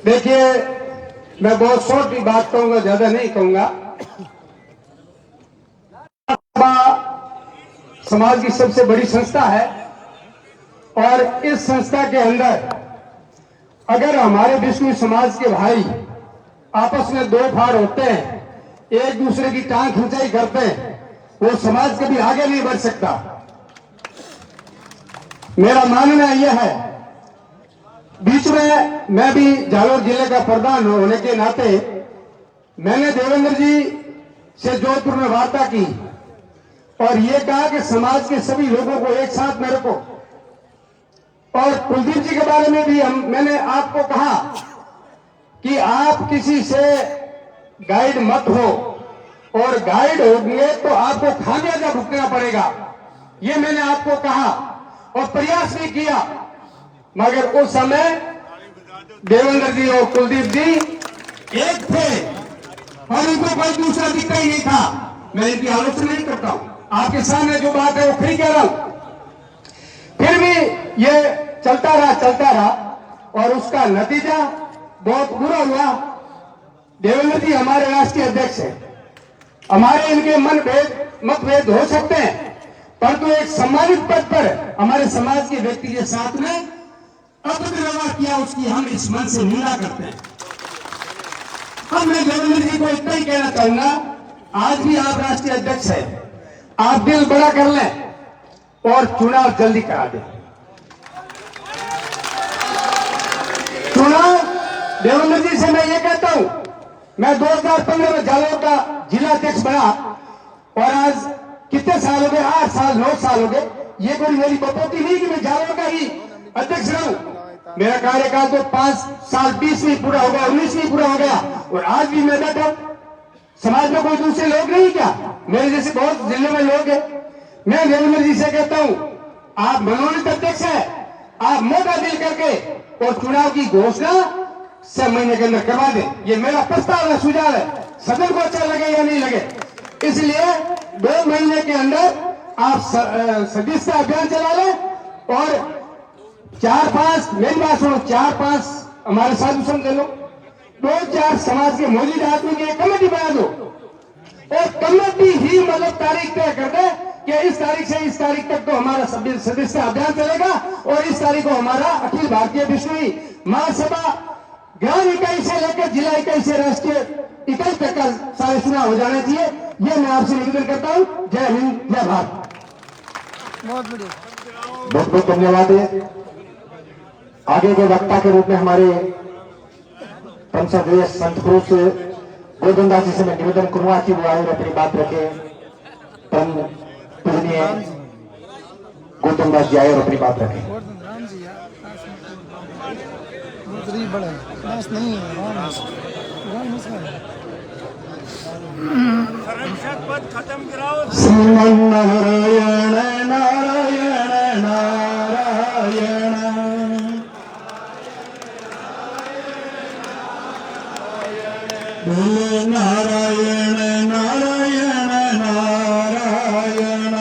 देखिए, मैं बहुत शॉर्ट बात कहूंगा, ज्यादा नहीं कहूंगा। समाज की सबसे बड़ी संस्था है, और इस संस्था के अंदर अगर हमारे विष्णु समाज के भाई आपस में दो फाड़ होते हैं, एक दूसरे की टांग खिंचाई करते हैं, वो समाज कभी आगे नहीं बढ़ सकता। मेरा मानना यह है, बीच में मैं भी जालोर जिले का प्रधान होने के नाते मैंने देवेंद्र जी से जोधपुर में वार्ता की और ये कहा कि समाज के सभी लोगों को एक साथ में रखो। और कुलदीप जी के बारे में भी मैंने आपको कहा कि आप किसी से गाइड मत हो, और गाइड होंगे तो आपको खामियाजा भुगतना पड़ेगा, ये मैंने आपको कहा और प्रयास भी किया। मगर उस समय देवेंद्र जी और कुलदीप जी एक थे और इनको कोई दूसरा दिखता ही नहीं था। मैं इनकी आलोचना नहीं करता हूं, आपके सामने जो बात है वो खड़ी कह रहा हूं। फिर भी ये चलता रहा और उसका नतीजा बहुत बुरा हुआ। देवेंद्र जी हमारे राष्ट्रीय अध्यक्ष हैं, हमारे इनके मतभेद हो सकते हैं, परंतु एक सम्मानित पद पर हमारे समाज के व्यक्ति के साथ में अभद्र व्यवहार किया, उसकी हम इस मन से निंदा करते हैं। अब मैं देवेंद्र जी को इतना ही कहना चाहूंगा, आज भी आप राष्ट्रीय अध्यक्ष हैं, आप दिल बड़ा कर लें और चुनाव जल्दी करा दें। चुनाव देवेंद्र जी से मैं ये कहता हूं, मैं 2015 में जालोर का जिला अध्यक्ष बना और आज कितने साल हो गए, 8 साल 9 साल हो गए। ये कोई मेरी बपौती नहीं कि मैं जालोर का ही अध्यक्ष रहूं। मेरा कार्यकाल तो 5 साल 20 में पूरा हो गया, 19 में पूरा हो गया, और आज भी मैं बैठा। समाज में कोई दूसरे लोग नहीं क्या? मेरे जैसे बहुत जिलों में लोग हैं। मैं देवेंद्र जी से कहता हूं, आप मनोनीत अध्यक्ष है, आप मोटा दिल करके और चुनाव की घोषणा 6 महीने के अंदर करवा दें। ये मेरा प्रस्ताव है, सुझाव है, सदन को अच्छा लगे या नहीं लगे। इसलिए 2 महीने के अंदर आप सदस्यता अभियान चला लें और 4-5 मेरी बात सुनो, 4-5 हमारे साधु संत लो, 2-4 समाज के मौजूद आदमी की एक कमेटी बना दो और कमेटी ही मतलब तारीख तय कर दे कि इस तारीख से इस तारीख तक तो हमारा सदस्यता अभियान चलेगा और इस तारीख को हमारा अखिल भारतीय विश्व महासभा ग्राम इकाई से लेकर जिला इकाई से राष्ट्रीय इकाई तक का सारे चुनाव हो जाना चाहिए। ये मैं आपसे निवेदन करता हूं। जय हिंद, जय भारत। बहुत बढ़िया। बहुत बहुत धन्यवाद है। आगे के वक्ता के रूप में हमारे परम श्रद्धेय संत पुरुष गोविंद दास जी से मैं निवेदन करूंगा कि वो आए और अपनी बात रखे। परम पूजनीय गोविंद दास जी आए और अपनी बात रखे। गोवर्धन राम जी यार, बहुत गरीब बड़ा है, नाश नहीं है, राम राम इसका पद खत्म कराओ। श्रीमन्नारायण नारायण नारायण बोलो नारायण नारायण नारायण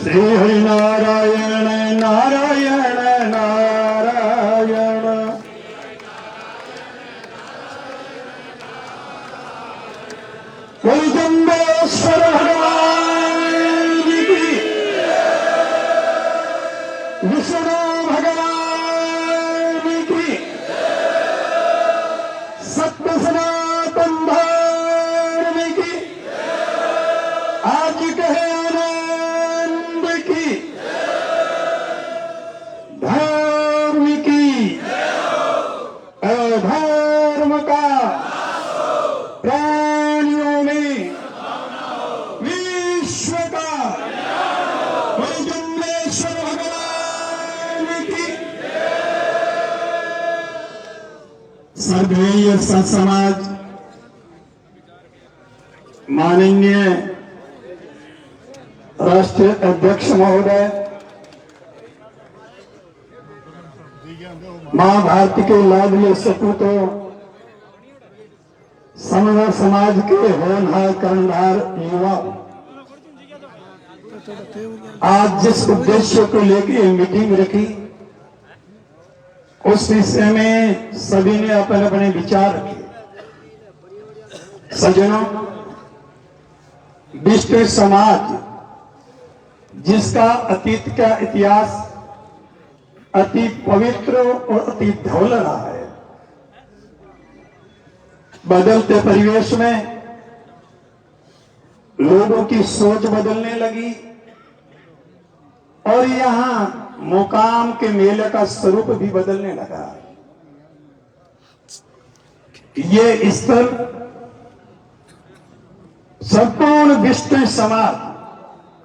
श्री हरि नारायण नारायण नारायण बोलो जम्बेश्वर भगवान की, विष्णु भगवान की, सत्य सनातन धर्म की, आज कहे आनंद की, धर्म की, अधर्म का प्राणियों में विश्व का जन्मेश्वर भगवान की। सर्वधर्मीय संत समाज माननीय राष्ट्रीय अध्यक्ष महोदय, मां भारती के लाडले सपूतों, समग्र समाज के होनहार कर्णधार युवा, आज जिस उद्देश्य को लेकर मीटिंग रखी उस विषय में सभी ने अपने अपने विचार रखे। सज्जनों, विश्व समाज जिसका अतीत का इतिहास अति पवित्र और अति धौल रहा है, बदलते परिवेश में लोगों की सोच बदलने लगी और यहां मुकाम के मेले का स्वरूप भी बदलने लगा। ये स्तर संपूर्ण विश्व समाज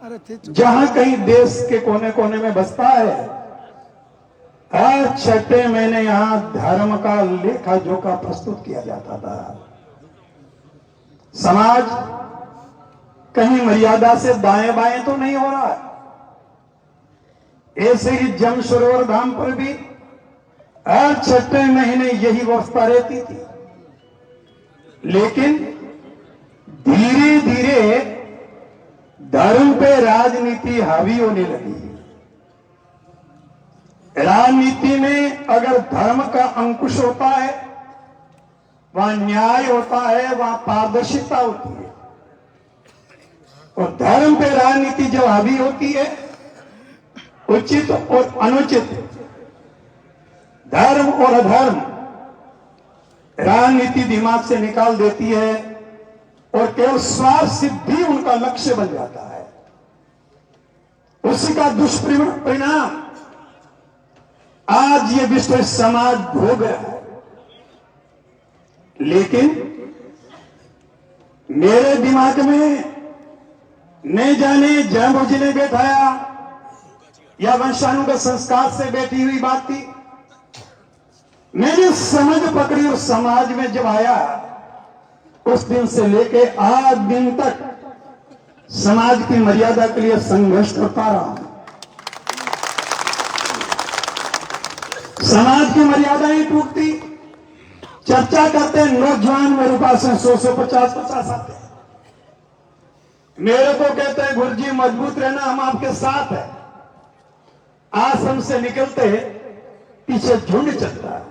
अरे थे जहां कहीं देश के कोने कोने में बसता है, हर 6 महीने यहां धर्म का लेखा जोखा प्रस्तुत किया जाता था। समाज कहीं मर्यादा से दाएं बाएं तो नहीं हो रहा है। ऐसे ही जम सरोवर धाम पर भी हर 6 महीने यही व्यवस्था रहती थी, लेकिन धीरे धीरे धर्म पे राजनीति हावी होने लगी। राजनीति में अगर धर्म का अंकुश होता है, वहां न्याय होता है, वहां पारदर्शिता होती है। और धर्म पे राजनीति जब हावी होती है, उचित और अनुचित, धर्म और अधर्म राजनीति दिमाग से निकाल देती है और केवल स्वार्थ सिद्धि उनका लक्ष्य बन जाता है। उसी का दुष्परिणाम आज ये विश्व समाज भोग रहा है। लेकिन मेरे दिमाग में न जाने जानबूझ ने बैठाया या वंशानुगत संस्कार से बैठी हुई बात थी, मैंने समझ पकड़ी और समाज में जब आया, उस दिन से लेके आज दिन तक समाज की मर्यादा के लिए संघर्ष करता रहा। समाज की मर्यादाएं टूटती, चर्चा करते हैं, नौजवान मेरे पास है 100-150 आते हैं, मेरे को कहते हैं गुरुजी मजबूत रहना, हम आपके साथ हैं। आश्रम से निकलते पीछे झुंड चलता,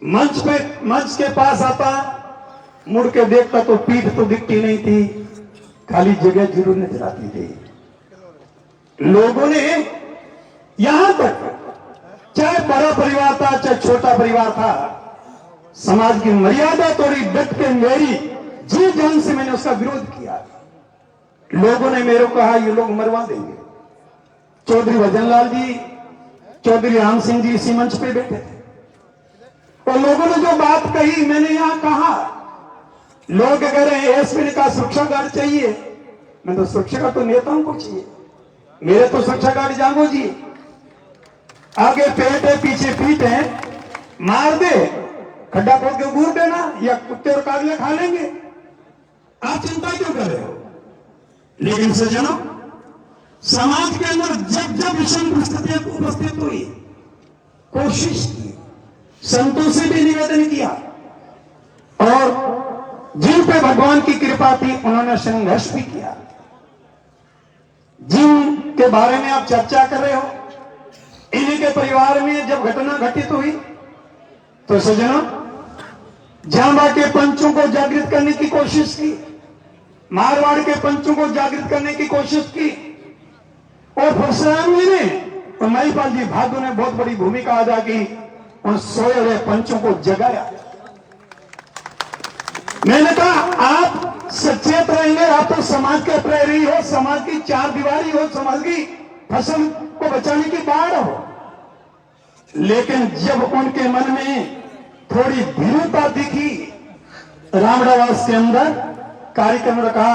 मंच के पास आता, मुड़ के देखता तो पीठ तो दिखती नहीं थी, खाली जगह जरूर नजर आती थी। लोगों ने यहां तक, चाहे बड़ा परिवार था चाहे छोटा परिवार था, समाज की मर्यादा तोड़ी, डट के मेरी जी जान से मैंने उसका विरोध किया। लोगों ने मेरे को कहा ये लोग मरवा देंगे। चौधरी भजनलाल जी, चौधरी राम सिंह जी इसी मंच पे बैठे थे, और लोगों ने जो बात कही मैंने यहां कहा। लोग कह रहे हैं एसपी ने कहा सुरक्षा गार्ड चाहिए, मैं तो सुरक्षा गार्ड तो नेताओं को चाहिए, मेरे तो सुरक्षा गार्ड जागो जी, आगे पेट है पीछे पीठ है, मार दे, खड्डा खोद के घूर देना, या कुत्ते और कागले खा लेंगे, आप चिंता क्यों कर रहे हो। लेकिन सज्जनों, समाज के अंदर जब जब विषम परिस्थितियां उपस्थित हुई, कोशिश की, संतों से भी निवेदन किया, और जिन पे भगवान की कृपा थी उन्होंने संघर्ष भी किया। जिन के बारे में आप चर्चा कर रहे हो, इन्हीं के परिवार में जब घटना घटित हुई तो सज्जनों, जांबा के पंचों को जागृत करने की कोशिश की, मारवाड़ के पंचों को जागृत करने की कोशिश की, और परशुराम जी ने और महिपाल जी भादु ने बहुत बड़ी भूमिका अदा की, उन सोए हुए पंचों को जगाया। मैंने कहा आप सचेत रहेंगे, आप तो समाज के प्रहरी हो, समाज की चार दीवारी हो, समाज की फसल को बचाने की बाढ़ हो, लेकिन जब उनके मन में थोड़ी भीरुता दिखी, रामडावास के अंदर कार्यक्रम रखा,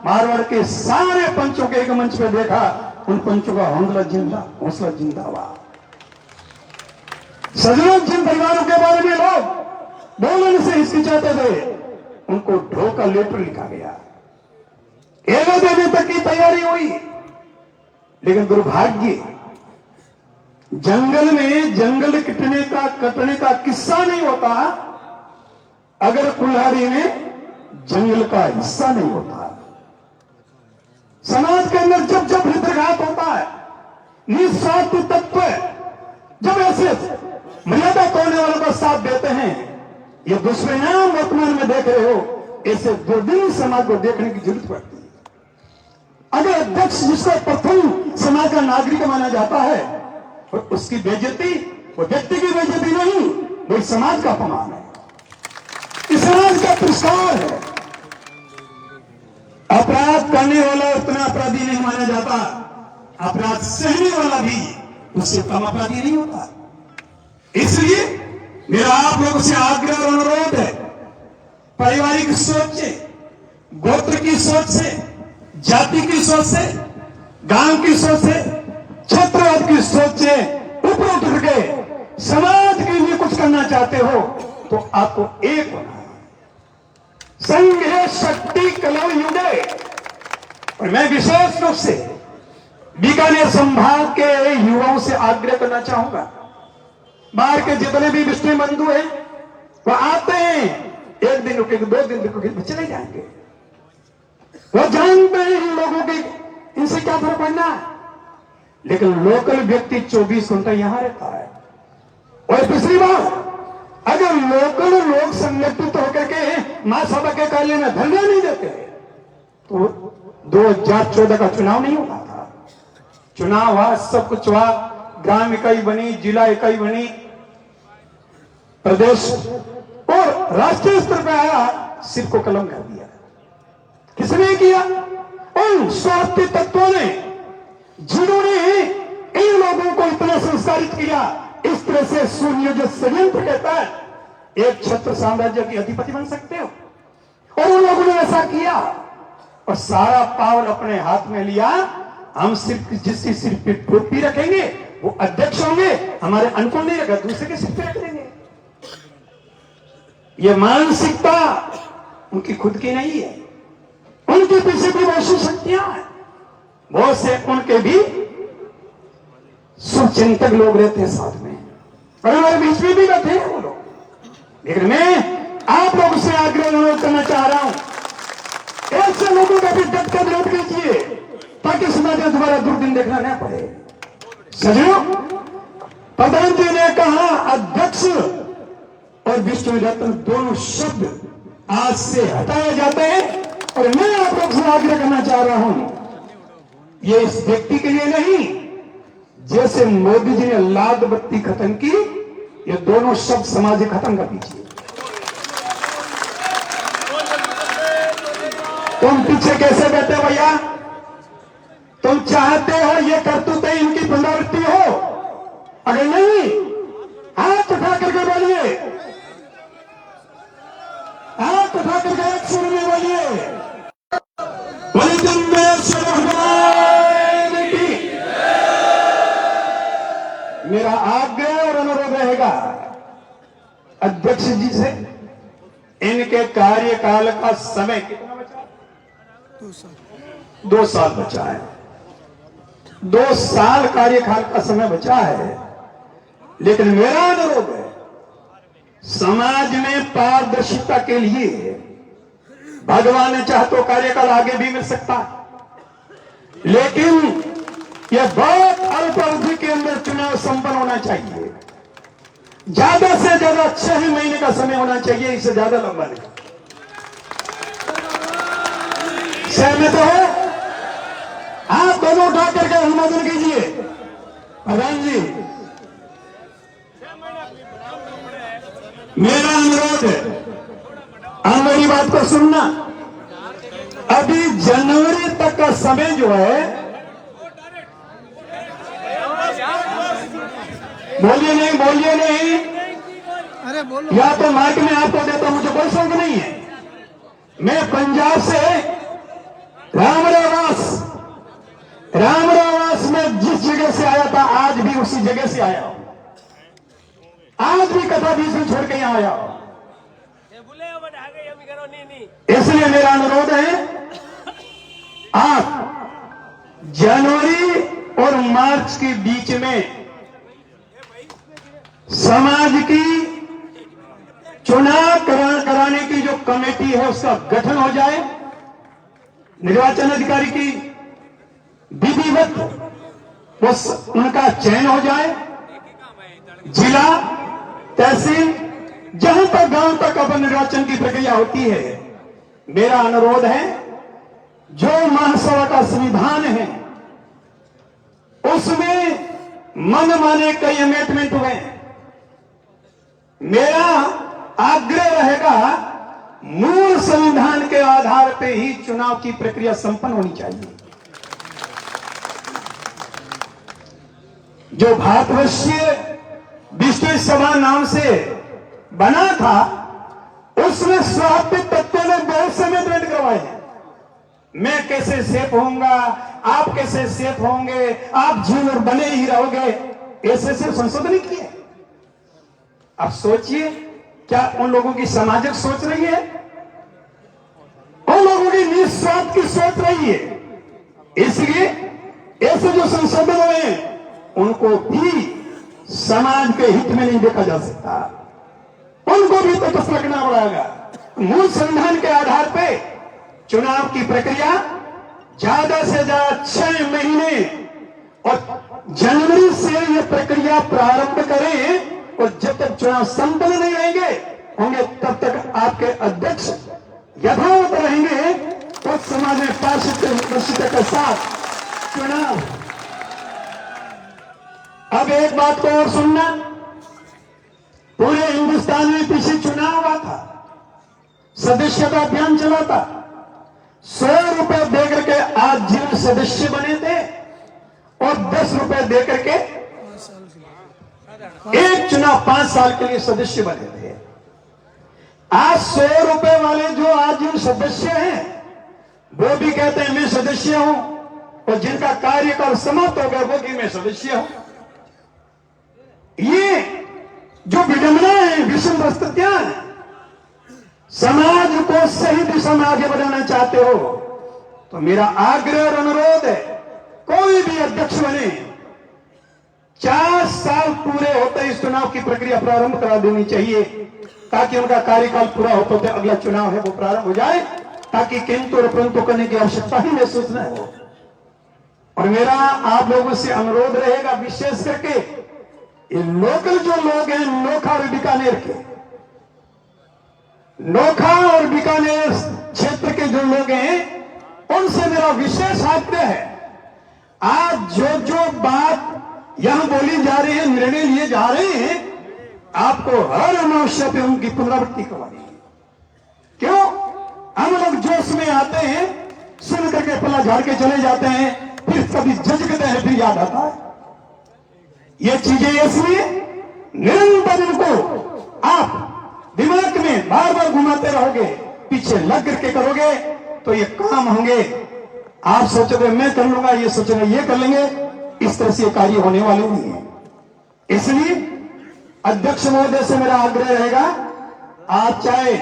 मारवाड़ के सारे पंचों के एक मंच पे देखा, उन पंचों का हौसला जिंदा हुआ। सजनों, जिन परिवारों के बारे में लोग बोलने से हिचकिचाते थे, उनको ड्रॉ का लेटर लिखा गया, एवं देने तक की तैयारी हुई। लेकिन दुर्भाग्य, जंगल कटने का किस्सा नहीं होता अगर कुल्हाड़ी में जंगल का हिस्सा नहीं होता। समाज के अंदर जब जब हृदयघात होता है, निस्वार्थ तत्व जब ऐसे मर्यादा तोड़ने वालों का साथ देते हैं, ये दुष्परिणाम वर्तमान में देख रहे हो, ऐसे दुर्दिन समाज को देखने की जरूरत पड़ती है। अगर अध्यक्ष जिसको प्रथम समाज का नागरिक माना जाता है, और उसकी बेइज्जती वो व्यक्ति की बेइज्जती नहीं, वो समाज का अपमान है, इस समाज का पुरस्कार है। अपराध करने वाला उतना अपराधी नहीं माना जाता, अपराध सहने वाला भी उससे कम अपराधी नहीं होता। इसलिए मेरा आप लोगों से आग्रह और अनुरोध है, पारिवारिक सोच से, गोत्र की सोच से, जाति की सोच से, गांव की सोच से, क्षेत्रवाद की सोच से ऊपर उठ के समाज के लिए कुछ करना चाहते हो तो आपको एक होना है। संघ शक्ति कलौ युगे। और मैं विशेष रूप से बीकानेर संभाग के युवाओं से आग्रह करना चाहूंगा, बाहर के जितने भी विष्णु बंधु हैं वो आते हैं, एक दिन रुकेंगे, 2 दिन रुकेंगे, चले जाएंगे। वो जानते हैं इन लोगों की इनसे क्या फर्क पड़ना है, लेकिन लोकल व्यक्ति 24 घंटा यहां रहता है। और दूसरी बात, अगर लोकल लोग संगठित होकर के महासभा के कार्य में धरना नहीं देते तो 2014 का चुनाव नहीं होता था। चुनाव हुआ, सब कुछ हुआ, ग्राम इकाई बनी, जिला इकाई बनी, प्रदेश और राष्ट्रीय स्तर पर आया, सिर को कलम कर दिया। किसने किया? उन स्वार्थी तत्वों ने, जिन्होंने इन लोगों को इतना संस्कारित किया। इस तरह से सुनियोजित षड्यंत्र कहता है एक छत्र साम्राज्य के अधिपति बन सकते हो, और उन लोगों ने ऐसा किया और सारा पावर अपने हाथ में लिया। हम सिर्फ जिसके सिर पे टोपी रखेंगे वो अध्यक्ष होंगे, हमारे अनुकूल नहीं रखा, दूसरे के सिर पे रख देंगे। ये मानसिकता उनकी खुद की नहीं है, उनके पीछे भी बहुत सी शक्तियां हैं, बहुत से उनके भी शुभचिंतक लोग रहते हैं साथ में, और हमारे बीच में भी बैठे हैं वो लोग। लेकिन मैं आप लोगों से आग्रह अनुरोध करना चाह रहा हूं, ऐसे लोगों का भी डट कर विरोध कीजिए ताकि समाज में दोबारा दुर्दिन देखना न पड़े। सजो, प्रधानमंत्री ने कहा अध्यक्ष और विष्णु रत्न दोनों शब्द आज से हटाए जाते हैं। और मैं आप लोग से आग्रह करना चाह रहा हूं, ये इस व्यक्ति के लिए नहीं, जैसे मोदी जी ने लाल बत्ती खत्म की, ये दोनों शब्द समाज खत्म कर दीजिए। तुम पीछे कैसे बैठे भैया? तुम चाहते हो ये करतूतें इनकी पुनरावृत्ति हो? अगर नहीं, हाथ उठा करके बोलिए, हाथ उठा करके एक सुर में बोलिए, मेरा आग्रह और अनुरोध रहेगा अध्यक्ष जी से, इनके कार्यकाल का समय कितना बचा है? 2 साल बचा है। 2 साल कार्यकाल का समय बचा है। लेकिन मेरा अनुरोध है, समाज में पारदर्शिता के लिए भगवान ने चाहे तो कार्यकाल आगे भी मिल सकता है, लेकिन यह बहुत अल्प अवधि के अंदर चुनाव संपन्न होना चाहिए। ज्यादा से ज्यादा 6 महीने का समय होना चाहिए, इससे ज्यादा लंबा नहीं। सहमत हो? आप दोनों उठा करके अनुमोदन कीजिए। प्रधान जी, मेरा अनुरोध है, आप मेरी बात को सुनना। अभी जनवरी तक का समय जो है, बोलिए नहीं, बोलिए नहीं, अरे बोलो। या तो माइक में आपको देता, मुझे कोई शौक नहीं है। मैं पंजाब से रामरावास में जिस जगह से आया था, आज भी उसी जगह से आया हूं। आज भी कथा बीच में छोड़ के यहां आया हूं। इसलिए मेरा अनुरोध है, आप जनवरी और मार्च के बीच में समाज की चुनाव कराने की जो कमेटी है उसका गठन हो जाए, निर्वाचन अधिकारी की विधिवत उनका चयन हो जाए, जिला, तहसील, जहां तक गांव तक अपन निर्वाचन की प्रक्रिया होती है। मेरा अनुरोध है, जो महासभा का संविधान है उसमें मन माने कई अमेंडमेंट हुए। मेरा आग्रह रहेगा, मूल संविधान के आधार पर ही चुनाव की प्रक्रिया संपन्न होनी चाहिए। जो भारतवर्षीय विश्व सभा नाम से बना था, उसमें स्वास्थ्य तत्वों ने बहुत से अमेंडमेंट करवाए हैं। मैं कैसे सेफ होऊंगा, आप कैसे सेफ होंगे, आप जीवन बने ही रहोगे, ऐसे से संशोधन किए। अब सोचिए, क्या उन लोगों की सामाजिक सोच रही है? उन लोगों की निस्वार्थ की सोच रही है। इसलिए ऐसे जो संशोधन हुए हैं, उनको भी समाज के हित में नहीं देखा जा सकता, उनको भी तटस्थ रखना पड़ेगा। मूल संविधान के आधार पर चुनाव की प्रक्रिया ज्यादा से ज्यादा 6 महीने और जनवरी से यह प्रक्रिया प्रारंभ करें, और जब तक चुनाव संपन्न नहीं होंगे तब तक आपके अध्यक्ष यथावत रहेंगे और समाज में पारदर्शिता के साथ चुनाव। अब एक बात को और सुनना, पूरे हिंदुस्तान में पीछे चुनाव हुआ था, सदस्यता अभियान चला था। 100 रुपए देकर के आज जिन सदस्य बने थे और 10 रुपए देकर के एक चुनाव 5 साल के लिए सदस्य बने थे। आज 100 रुपए वाले जो आज जिन सदस्य हैं, वो भी कहते हैं मैं सदस्य हूं, और जिनका कार्यकाल समाप्त हो गया वो कि मैं सदस्य हूं। ये जो विडंबना है, विषम परिस्थितियां हैं। समाज को सही दिशा में आगे बढ़ाना चाहते हो तो मेरा आग्रह और अनुरोध है, कोई भी अध्यक्ष बने, 4 साल पूरे होते इस चुनाव की प्रक्रिया प्रारंभ करा देनी चाहिए, ताकि उनका कार्यकाल पूरा होते होते अगला चुनाव है वो प्रारंभ हो जाए, ताकि किंतु और परंतु करने की आवश्यकता ही महसूस न हो। और मेरा आप लोगों से अनुरोध रहेगा, विशेष करके ये लोकल जो लोग हैं नोखा और बीकानेर के, नोखा और बीकानेर क्षेत्र के जो लोग हैं उनसे मेरा विशेष आग्रह है, आज जो जो बात यहां बोली जा रही है, निर्णय लिए जा रहे हैं, आपको हर अनावश्यक पे उनकी पुनरावृत्ति करवानी है। क्यों? हम लोग जोश में आते हैं, सुन करके पला झाड़ के चले जाते हैं, फिर कभी झटकते हैं, फिर याद आता है। ये चीजें इसलिए निरंतर इनको आप दिमाग में बार बार घुमाते रहोगे, पीछे लग करके करोगे तो ये काम होंगे। आप सोचोगे मैं कर लूंगा, ये सोचोगे ये कर लेंगे, इस तरह से कार्य होने वाले नहीं है। इसलिए अध्यक्ष महोदय से मेरा आग्रह रहेगा, आप चाहे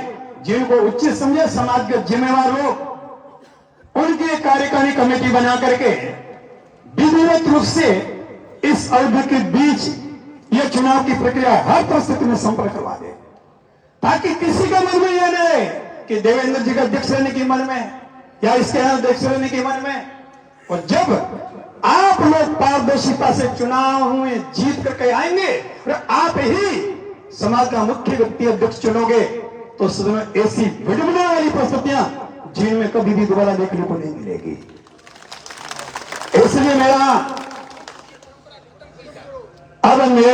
जिनको उचित समझे समाज के जिम्मेवार लोग, उनकी कार्यकारिणी कमेटी बना करके विधिवत रूप से इस अवधि के बीच यह चुनाव की प्रक्रिया हर परिस्थिति में संपर्क करवा दे, ताकि किसी का मन में यह न रहे कि देवेंद्र जी का अध्यक्ष रहने की मन में या इसके अध्यक्ष रहने के मन में। और जब आप लोग पारदर्शिता से चुनाव में जीत करके आएंगे और आप ही समाज का मुख्य व्यक्ति अध्यक्ष चुनोगे, तो सदन में ऐसी विडंबना वाली परिस्थितियां जिनमें कभी भी दोबारा देखने को नहीं मिलेगी। इसलिए मेरा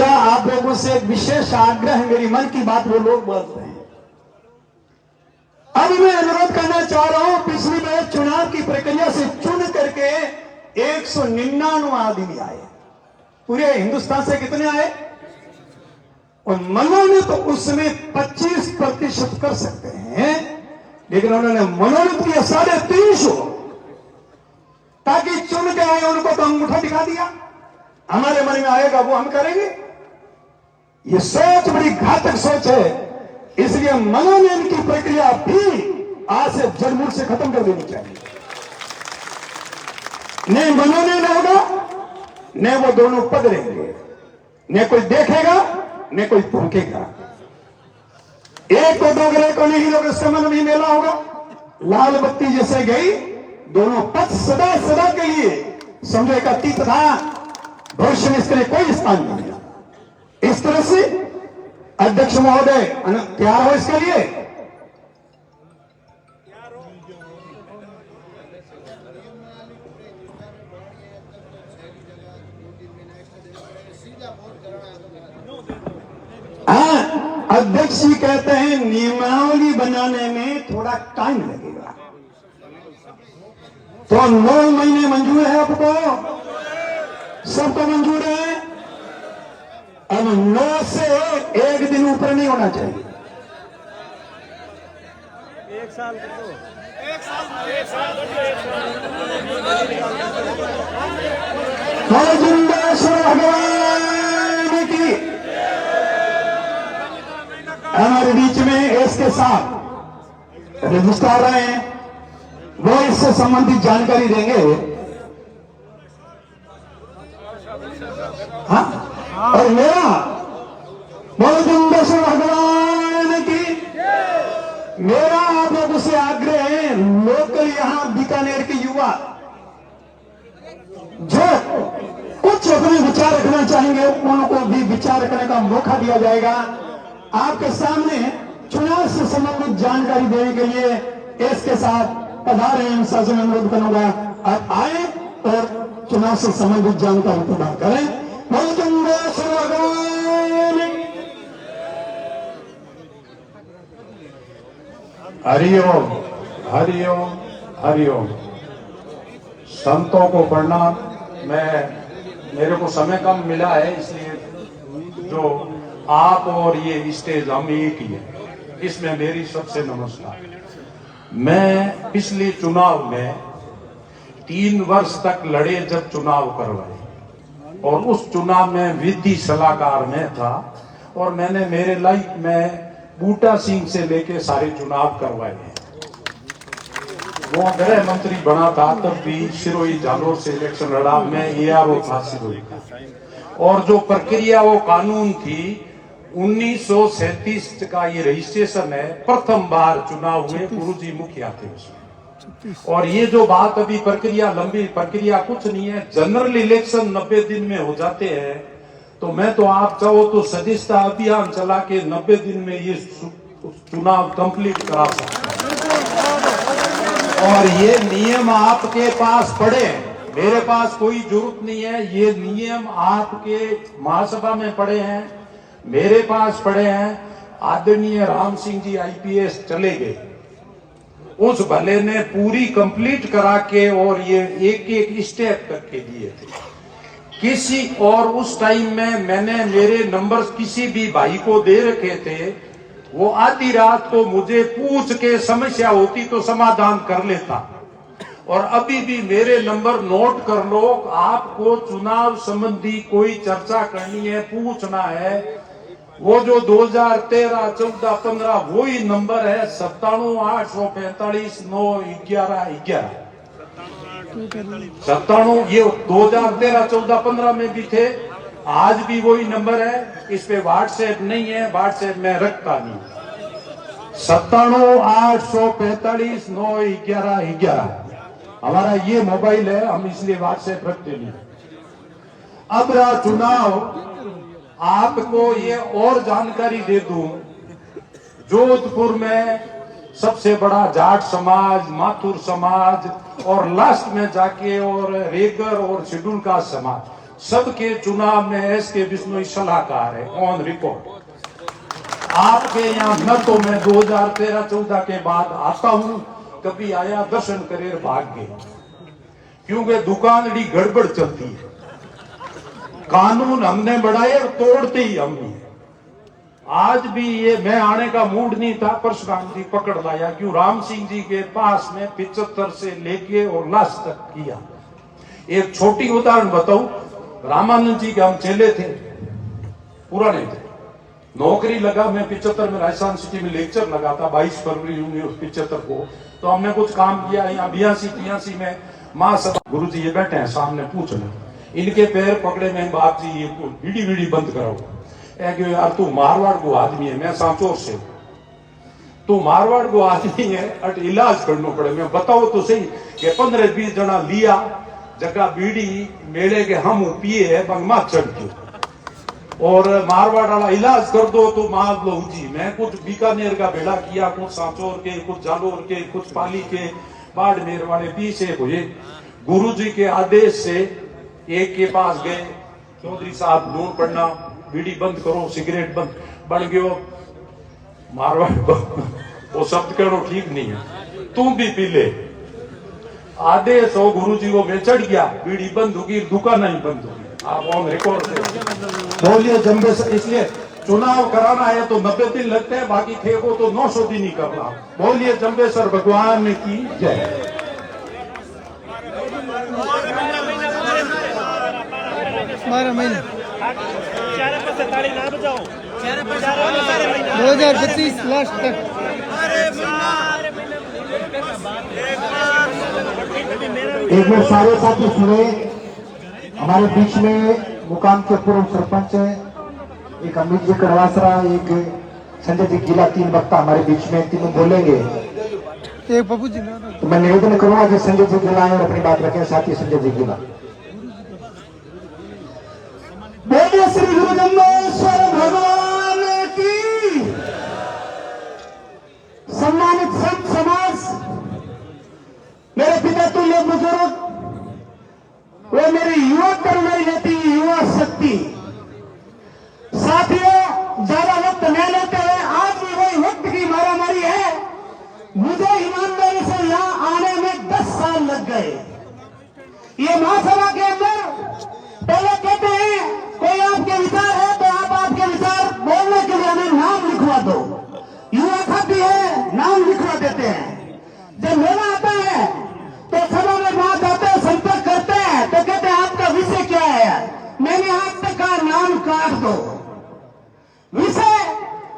आप लोगों से एक विशेष आग्रह है, मेरी मन की बात वो लोग बोलते हैं। अब मैं अनुरोध करना चाह रहा हूं, पिछली बार चुनाव की प्रक्रिया से चुन करके 199 आदमी आए, पूरे हिंदुस्तान से कितने आए, और मनोनीत तो उसमें 25% कर सकते हैं, लेकिन उन्होंने मनोनीत किया 350, ताकि चुन के आए उनको तो अंगूठा दिखा दिया, हमारे मन में आएगा वो हम करेंगे। ये सोच बड़ी घातक सोच है। इसलिए मनोनयन की प्रक्रिया भी आज से जड़मूल से खत्म कर देनी चाहिए। न मनोनयन होगा, न वो दोनों पद रहेंगे, न कोई देखेगा न कोई भूखेगा। एक को दो ग्रह को नहीं लोग इसका मन नहीं मेला होगा, लाल बत्ती जैसे गई, दोनों पद सदा सदा के लिए समझे का अतीत था, भविष्य में इसके लिए कोई स्थान नहीं है। इस तरह से अध्यक्ष महोदय तैयार हो इसके लिए। अध्यक्ष जी कहते हैं नियमावली बनाने में थोड़ा टाइम लगेगा, तो 9 महीने मंजूर है आपको, सबको मंजूर है। अब 9 से 1 दिन ऊपर नहीं होना चाहिए। 1 साल भगवान की हमारे बीच में इसके साथ रजिस्ट्रार रहे हैं, वो इससे संबंधित जानकारी देंगे। हाँ, और मेरा बोलो भगवान की, मेरा आप लोगों से आग्रह है, लोकल यहां बीकानेर के युवा जो कुछ अपने विचार रखना चाहेंगे, उनको भी विचार रखने का मौका दिया जाएगा। आपके सामने चुनाव से संबंधित जानकारी देने के लिए इसके साथ पधारे शासन अनुरोध करूंगा, आप आए और चुनाव से संबंधित जानकारी प्रदान करें। हरिओम हरिओम हरिओम। संतों को प्रणाम। मेरे को समय कम मिला है, इसलिए जो आप और ये स्टेज हम एक ही है, इसमें मेरी सबसे नमस्कार। मैं पिछले चुनाव में 3 वर्ष तक लड़े जब चुनाव करवाए, और उस चुनाव में विधि सलाहकार में था, और मैंने मेरे लाइफ में बूटा सिंह से लेके सारे चुनाव करवाए हैं। वो गृह मंत्री बना था, तब भी सिरोही जालोर से इलेक्शन लड़ा, मैं ARO था सिरोही का। और जो प्रक्रिया वो कानून थी 1937 का ये रजिस्ट्रेशन है। प्रथम बार चुनाव हुए, गुरुजी मुखिया थे उसमें। और ये जो बात अभी प्रक्रिया, लंबी प्रक्रिया कुछ नहीं है, जनरल इलेक्शन 90 दिन में हो जाते हैं। तो मैं तो आप चाहो तो सदस्यता अभियान चला के 90 दिन में ये चुनाव कंप्लीट करा सकते हैं। और ये नियम आपके पास पड़े, मेरे पास कोई जरूरत नहीं है। ये नियम आपके महासभा में पड़े हैं, मेरे पास पड़े हैं। आदरणीय राम सिंह जी IPS चले गए, उस भले ने पूरी कंप्लीट करा के और ये एक एक स्टेप करके दिए थे किसी। और उस टाइम में मैंने मेरे नंबर किसी भी भाई को दे रखे थे, वो आधी रात को मुझे पूछ के समस्या होती तो समाधान कर लेता। और अभी भी मेरे नंबर नोट कर लो, आपको चुनाव संबंधी कोई चर्चा करनी है, पूछना है, वो जो 2013, 14, 15 वही नंबर है 97 845 9 11 11 97। ये 2013, 14, 15 में भी थे, आज भी वही नंबर है। इस पे व्हाट्सएप नहीं है, व्हाट्सएप में रखता नहीं। 97 845 9 11 11 हमारा ये मोबाइल है, हम इसलिए व्हाट्सएप रखते नहीं। अब रहा चुनाव, आपको ये और जानकारी दे दूं, जोधपुर में सबसे बड़ा जाट समाज, माथुर समाज और लास्ट में जाके और रेगर और शेड्यूल कास्ट समाज, सबके चुनाव में SK बिश्नोई सलाहकार है ऑन रिकॉर्ड। आपके यहाँ न तो मैं 2013-14 के बाद आता हूं, कभी आया दर्शन करे भाग गए, क्योंकि दुकानड़ी गड़बड़ चलती है। कानून हमने बढ़ाए और तोड़ते ही हम नहीं। आज भी ये मैं आने का मूड नहीं था, परशुराम जी पकड़ लाया। क्यों? राम सिंह जी के पास में 75 से लेके और लास्ट तक किया। एक छोटी उदाहरण बताऊं, रामानंद जी के हम चेले थे, पुराने थे, नौकरी लगा। मैं 75 में राजस्थान सिटी में लेक्चर लगा था, 22 फरवरी 1975 को। तो हमने कुछ काम किया यहाँ 82-83 में महासभा। गुरु जी ये बैठे हैं सामने, पूछ रहे, इनके पैर पकड़े में, बाप जी ये बीड़ी बंद कराओ। यार तू मारवाड़ को आदमी है, मैं सांचौर से, तू मारवाड़ को आदमी है, अट इलाज करना पड़े। मैं बताओ तो सही कि 15-20 जना लिया जगह बीड़ी मेले के हम पिए है बंगमा चढ़ के, और मारवाड़ वाला इलाज कर दो तो मार लो जी। मैं कुछ बीकानेर का बेड़ा किया, कुछ सांचौर के, कुछ जालोर के, कुछ पाली के, बाड़मेर वाले पीछे हुए। गुरु जी के आदेश से एक के पास गए, चौधरी साहब नून पढ़ना, बीड़ी बंद करो, सिगरेट बंद, बढ़ गयो मारवाड़। वो शब्द कहना ठीक नहीं है, तुम भी पी ले। आदेश हो गुरु जी को, मैं चढ़ गया, बीड़ी बंद होगी, दुकान नहीं बंद होगी। आप ऑन रिकॉर्ड से बोलिए जम्बेसर। इसलिए चुनाव कराना है तो 90 दिन लगते हैं, बाकी थे को तो 900 दिन ही करना। बोलिए जम्बेसर भगवान की जय। 12 महीने 2025 लास्ट तक। एक बार सारे साथी सुने, हमारे बीच में मुकाम के पूर्व सरपंच है, एक अमित जी कड़वासरा, एक संजय जी गीला, 3 वक्ता हमारे बीच में, तीनों बोलेंगे। एक पप्पू जी, तो मैं निवेदन करूंगा कि संजय जी गीला और अपनी बात रखें। साथी संजय जी गीला। बोलिए श्री गुरु जम्बेश्वर भगवान की। सम्मानित संत समाज, मेरे पिता तुल्य बुजुर्ग, वो मेरी युवा करने लेती युवा शक्ति। साथियों, ज्यादा वक्त न लेते हुए, आज भी वही वक्त की मारामारी है। मुझे ईमानदारी से यहाँ आने में 10 साल लग गए। ये महासभा के अंदर पहले कहते हैं कोई आपके विचार है तो आप आपके विचार बोलने के लिए हमें नाम लिखवा दो। युवा साथी है, नाम लिखवा देते हैं। जब मेला आता है तो सभा में बात आते हैं, संपर्क करते हैं तो कहते हैं आपका विषय क्या है। मैंने आज तक कहा नाम काट दो। विषय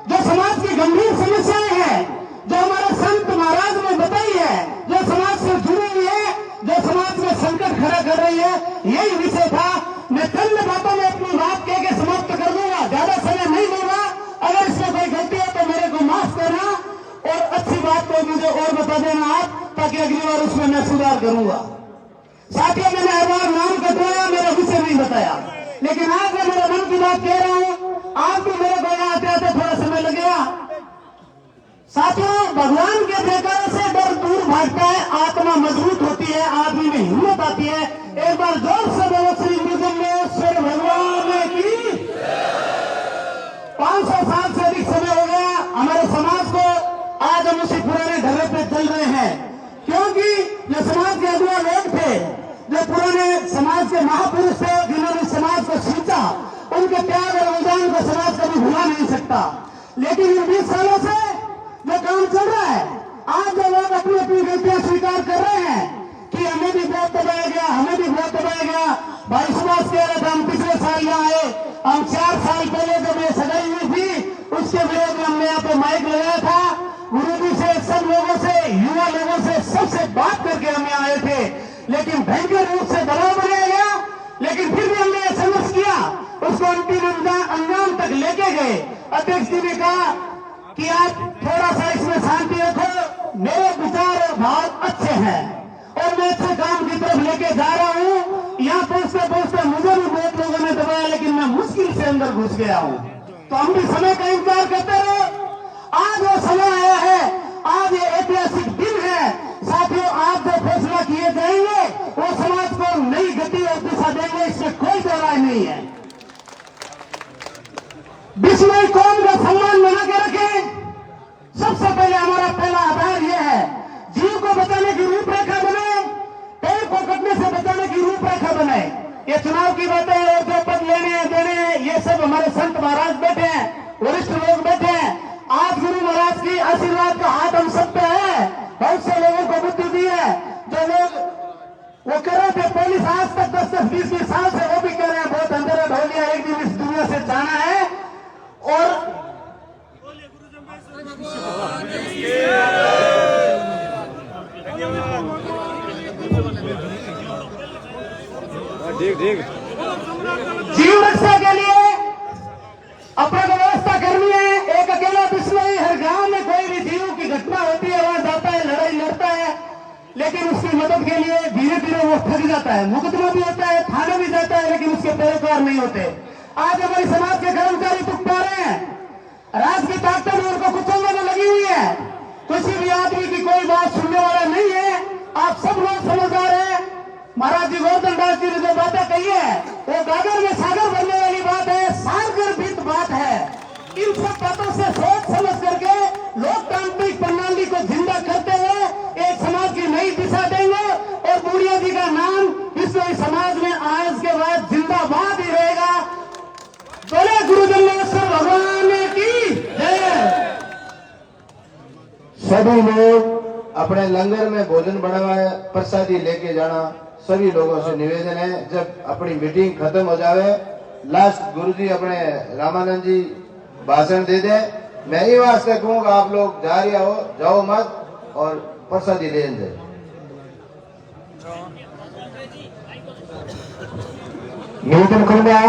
जो समाज की गंभीर समस्याएं हैं, जो हमारे संत महाराज ने बताई है, जो समाज से जुड़ी हुई है, जो समाज में संकट खड़ा कर रही है, यही विषय था। मैं चंद बातों में अपनी बात कह के समाप्त कर दूंगा, ज्यादा समय नहीं लूंगा। बात को मुझे और बता देना आप, ताकि अगली बार उसमें मैं सुधार करूंगा। साथियों, मैंने हर बार नाम कटवाया, मेरा विषय नहीं बताया, लेकिन आज मैं मेरे मन की बात कह रहा हूं। आज भी मेरे को यहाँ आते आते थोड़ा समय लगेगा। साथियों, भगवान के जयकारे से डर दूर भागता है, आत्मा मजबूत होती है, आदमी में हिम्मत आती है। एक बार जोर से बोलो श्री मुजम्मेश्वर भगवान की। 500 साल से अधिक समय हो गया हमारे समाज को, आज हम उसी पुराने ढर्रे पे चल रहे हैं, क्योंकि जो समाज के अगुआ लोग थे, जो पुराने समाज के महापुरुष थे, जिन्होंने समाज को सींचा, उनके त्याग और बलिदान को समाज कभी भुला नहीं सकता। लेकिन इन 20 सालों से जो काम चल रहा है, आज जो लोग अपनी अपनी गलतियां स्वीकार कर रहे हैं कि हमें भी बहुत दबाया गया, हमें भी बहुत दबाया गया। भाई सुभाष कह रहा था, हम पिछले साल यहाँ आए, हम 4 साल पहले जब ये सगाई हुई थी, उसके विरोध में हमने यहाँ पे माइक लगाया था। गुरुजी से, सब लोगों से, युवा लोगों से, सबसे बात करके हम यहाँ आए थे, लेकिन भयंकर रूप से दबाव बनाया गया। लेकिन फिर भी हमने ये संघर्ष किया, उसको अंतिम अंजाम तक लेके गए। अध्यक्ष जी ने कहा कि आप थोड़ा सा इसमें शांति रखो, मेरे विचार और भाव अच्छे हैं और मैं अच्छे काम की तरफ लेके जा रहा हूँ। यहाँ पहुंचते पहुंचते मुझे भी बहुत लोगों ने दबाया, लेकिन मैं मुश्किल से अंदर घुस गया हूँ। तो हम भी समय का इंतजार करते रहे। आज वो समय आया है, आज ये ऐतिहासिक दिन है। साथियों, आज जो फैसला किए जाएंगे वो समाज को नई गति और दिशा देंगे, इसमें कोई दो राय नहीं है। विश्व में कौम का सम्मान बना के रखें। सबसे पहले हमारा पहला आधार यह है, जीव को बचाने की रूपरेखा बनाए, पेड़ को कटने से बचाने की रूपरेखा बनाए। ये चुनाव की बातें और जो पद लेने देने, ये सब हमारे संत महाराज बैठे हैं, वरिष्ठ लोग बैठे हैं। आज गुरु महाराज की आशीर्वाद का हाथ हम सब पे है। बहुत से लोगों को बुद्धि दी है, जो लोग वो कर रहे थे पुलिस आज तक 10-20 साल से, वो भी कह रहे हैं बहुत अंधेरा ढो लिया, एक दिन इस दुनिया से जाना है। और जीव रक्षा के लिए अपने को व्यवस्था करनी है। एक अकेला बिश्नोई हर गांव में कोई भी जीव की घटना होती है, वहां जाता है, लड़ाई लड़ता है, लेकिन उसकी मदद के लिए धीरे धीरे वो थक जाता है। मुकदमा भी होता है, थाने भी जाता है, लेकिन उसके पैरोकार नहीं होते। आज हमारे समाज के कर्मचारी दुख पा रहे हैं, राज की ताकत में उनको कुचलने में लगी हुई है। किसी भी आदमी की कोई बात सुनने वाला नहीं है। आप सब लोग समझदार हैं। महाराज जी गोवर्धन दास जी ने जो बातें कही है, वो गागर में सागर बनने वाली बात है, सागरभीत बात है। इन सब बातों से सोच समझ करके लोकतांत्रिक प्रणाली को जिंदा करते हुए एक समाज की नई दिशा देंगे, और बुढ़िया जी का नाम विश्व समाज में आज के बाद जिंदाबाद ही रहेगा। बोले गुरु जन्मेश्वर भगवान की जय। सभी लोग अपने लंगर में भोजन बनवाए, प्रसादी लेके जाना। सभी लोगों से निवेदन है, जब अपनी मीटिंग खत्म हो जावे, लास्ट गुरुजी अपने रामानंद जी भाषण दे दें। मैं ये वास्ते कहूँगा, आप लोग जा रहे हो, जाओ मत और प्रसादी ले दे। निवेदन करूंगा,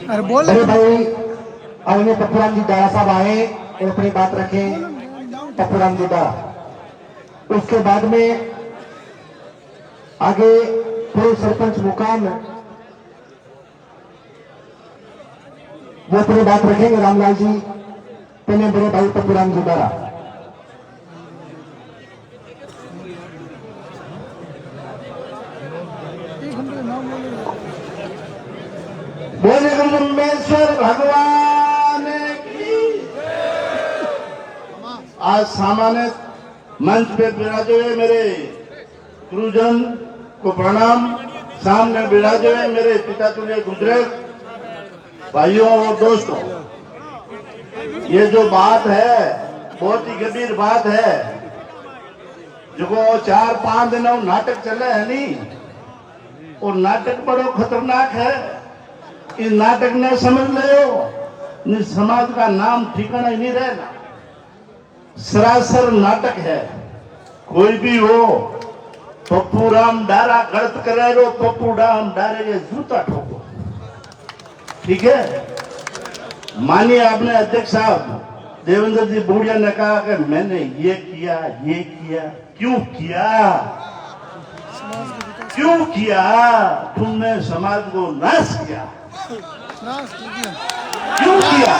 अरे बोल अरे भाई आइए, पप्पूराम जी दारा साहब आए और अपनी बात रखें। पप्पूराम जी दारा, उसके बाद में आगे पूर्व सरपंच मुकाम वो अपनी बात रखेंगे। रामलाल जी, पहले मेरे भाई पप्पूराम जी दारा। बोले गुरु जन्मेश्वर भगवान की। आज सामान्य मंच पे विराजे हुए मेरे गुरुजन को प्रणाम। सामने विराजे हुए मेरे पिता तुल्य गुजरे भाइयों और दोस्तों, ये जो बात है बहुत ही गंभीर बात है। जो 4-5 दिन नाटक चले है नहीं, और नाटक बड़ो खतरनाक है। इस नाटक ने समझ लो, समाज का नाम ठिकाना ही नहीं रहेगा। सरासर नाटक है। कोई भी हो, पप्पूराम डारा गलत करे रो, पप्पूराम डारे के जूता ठोको, ठीक है। माननीय अपने अध्यक्ष साहब देवेंद्र जी बूढ़िया ने कहा कि मैंने ये किया, क्यों किया? तुमने समाज को नाश किया, नाश कीजिए। क्यों किया?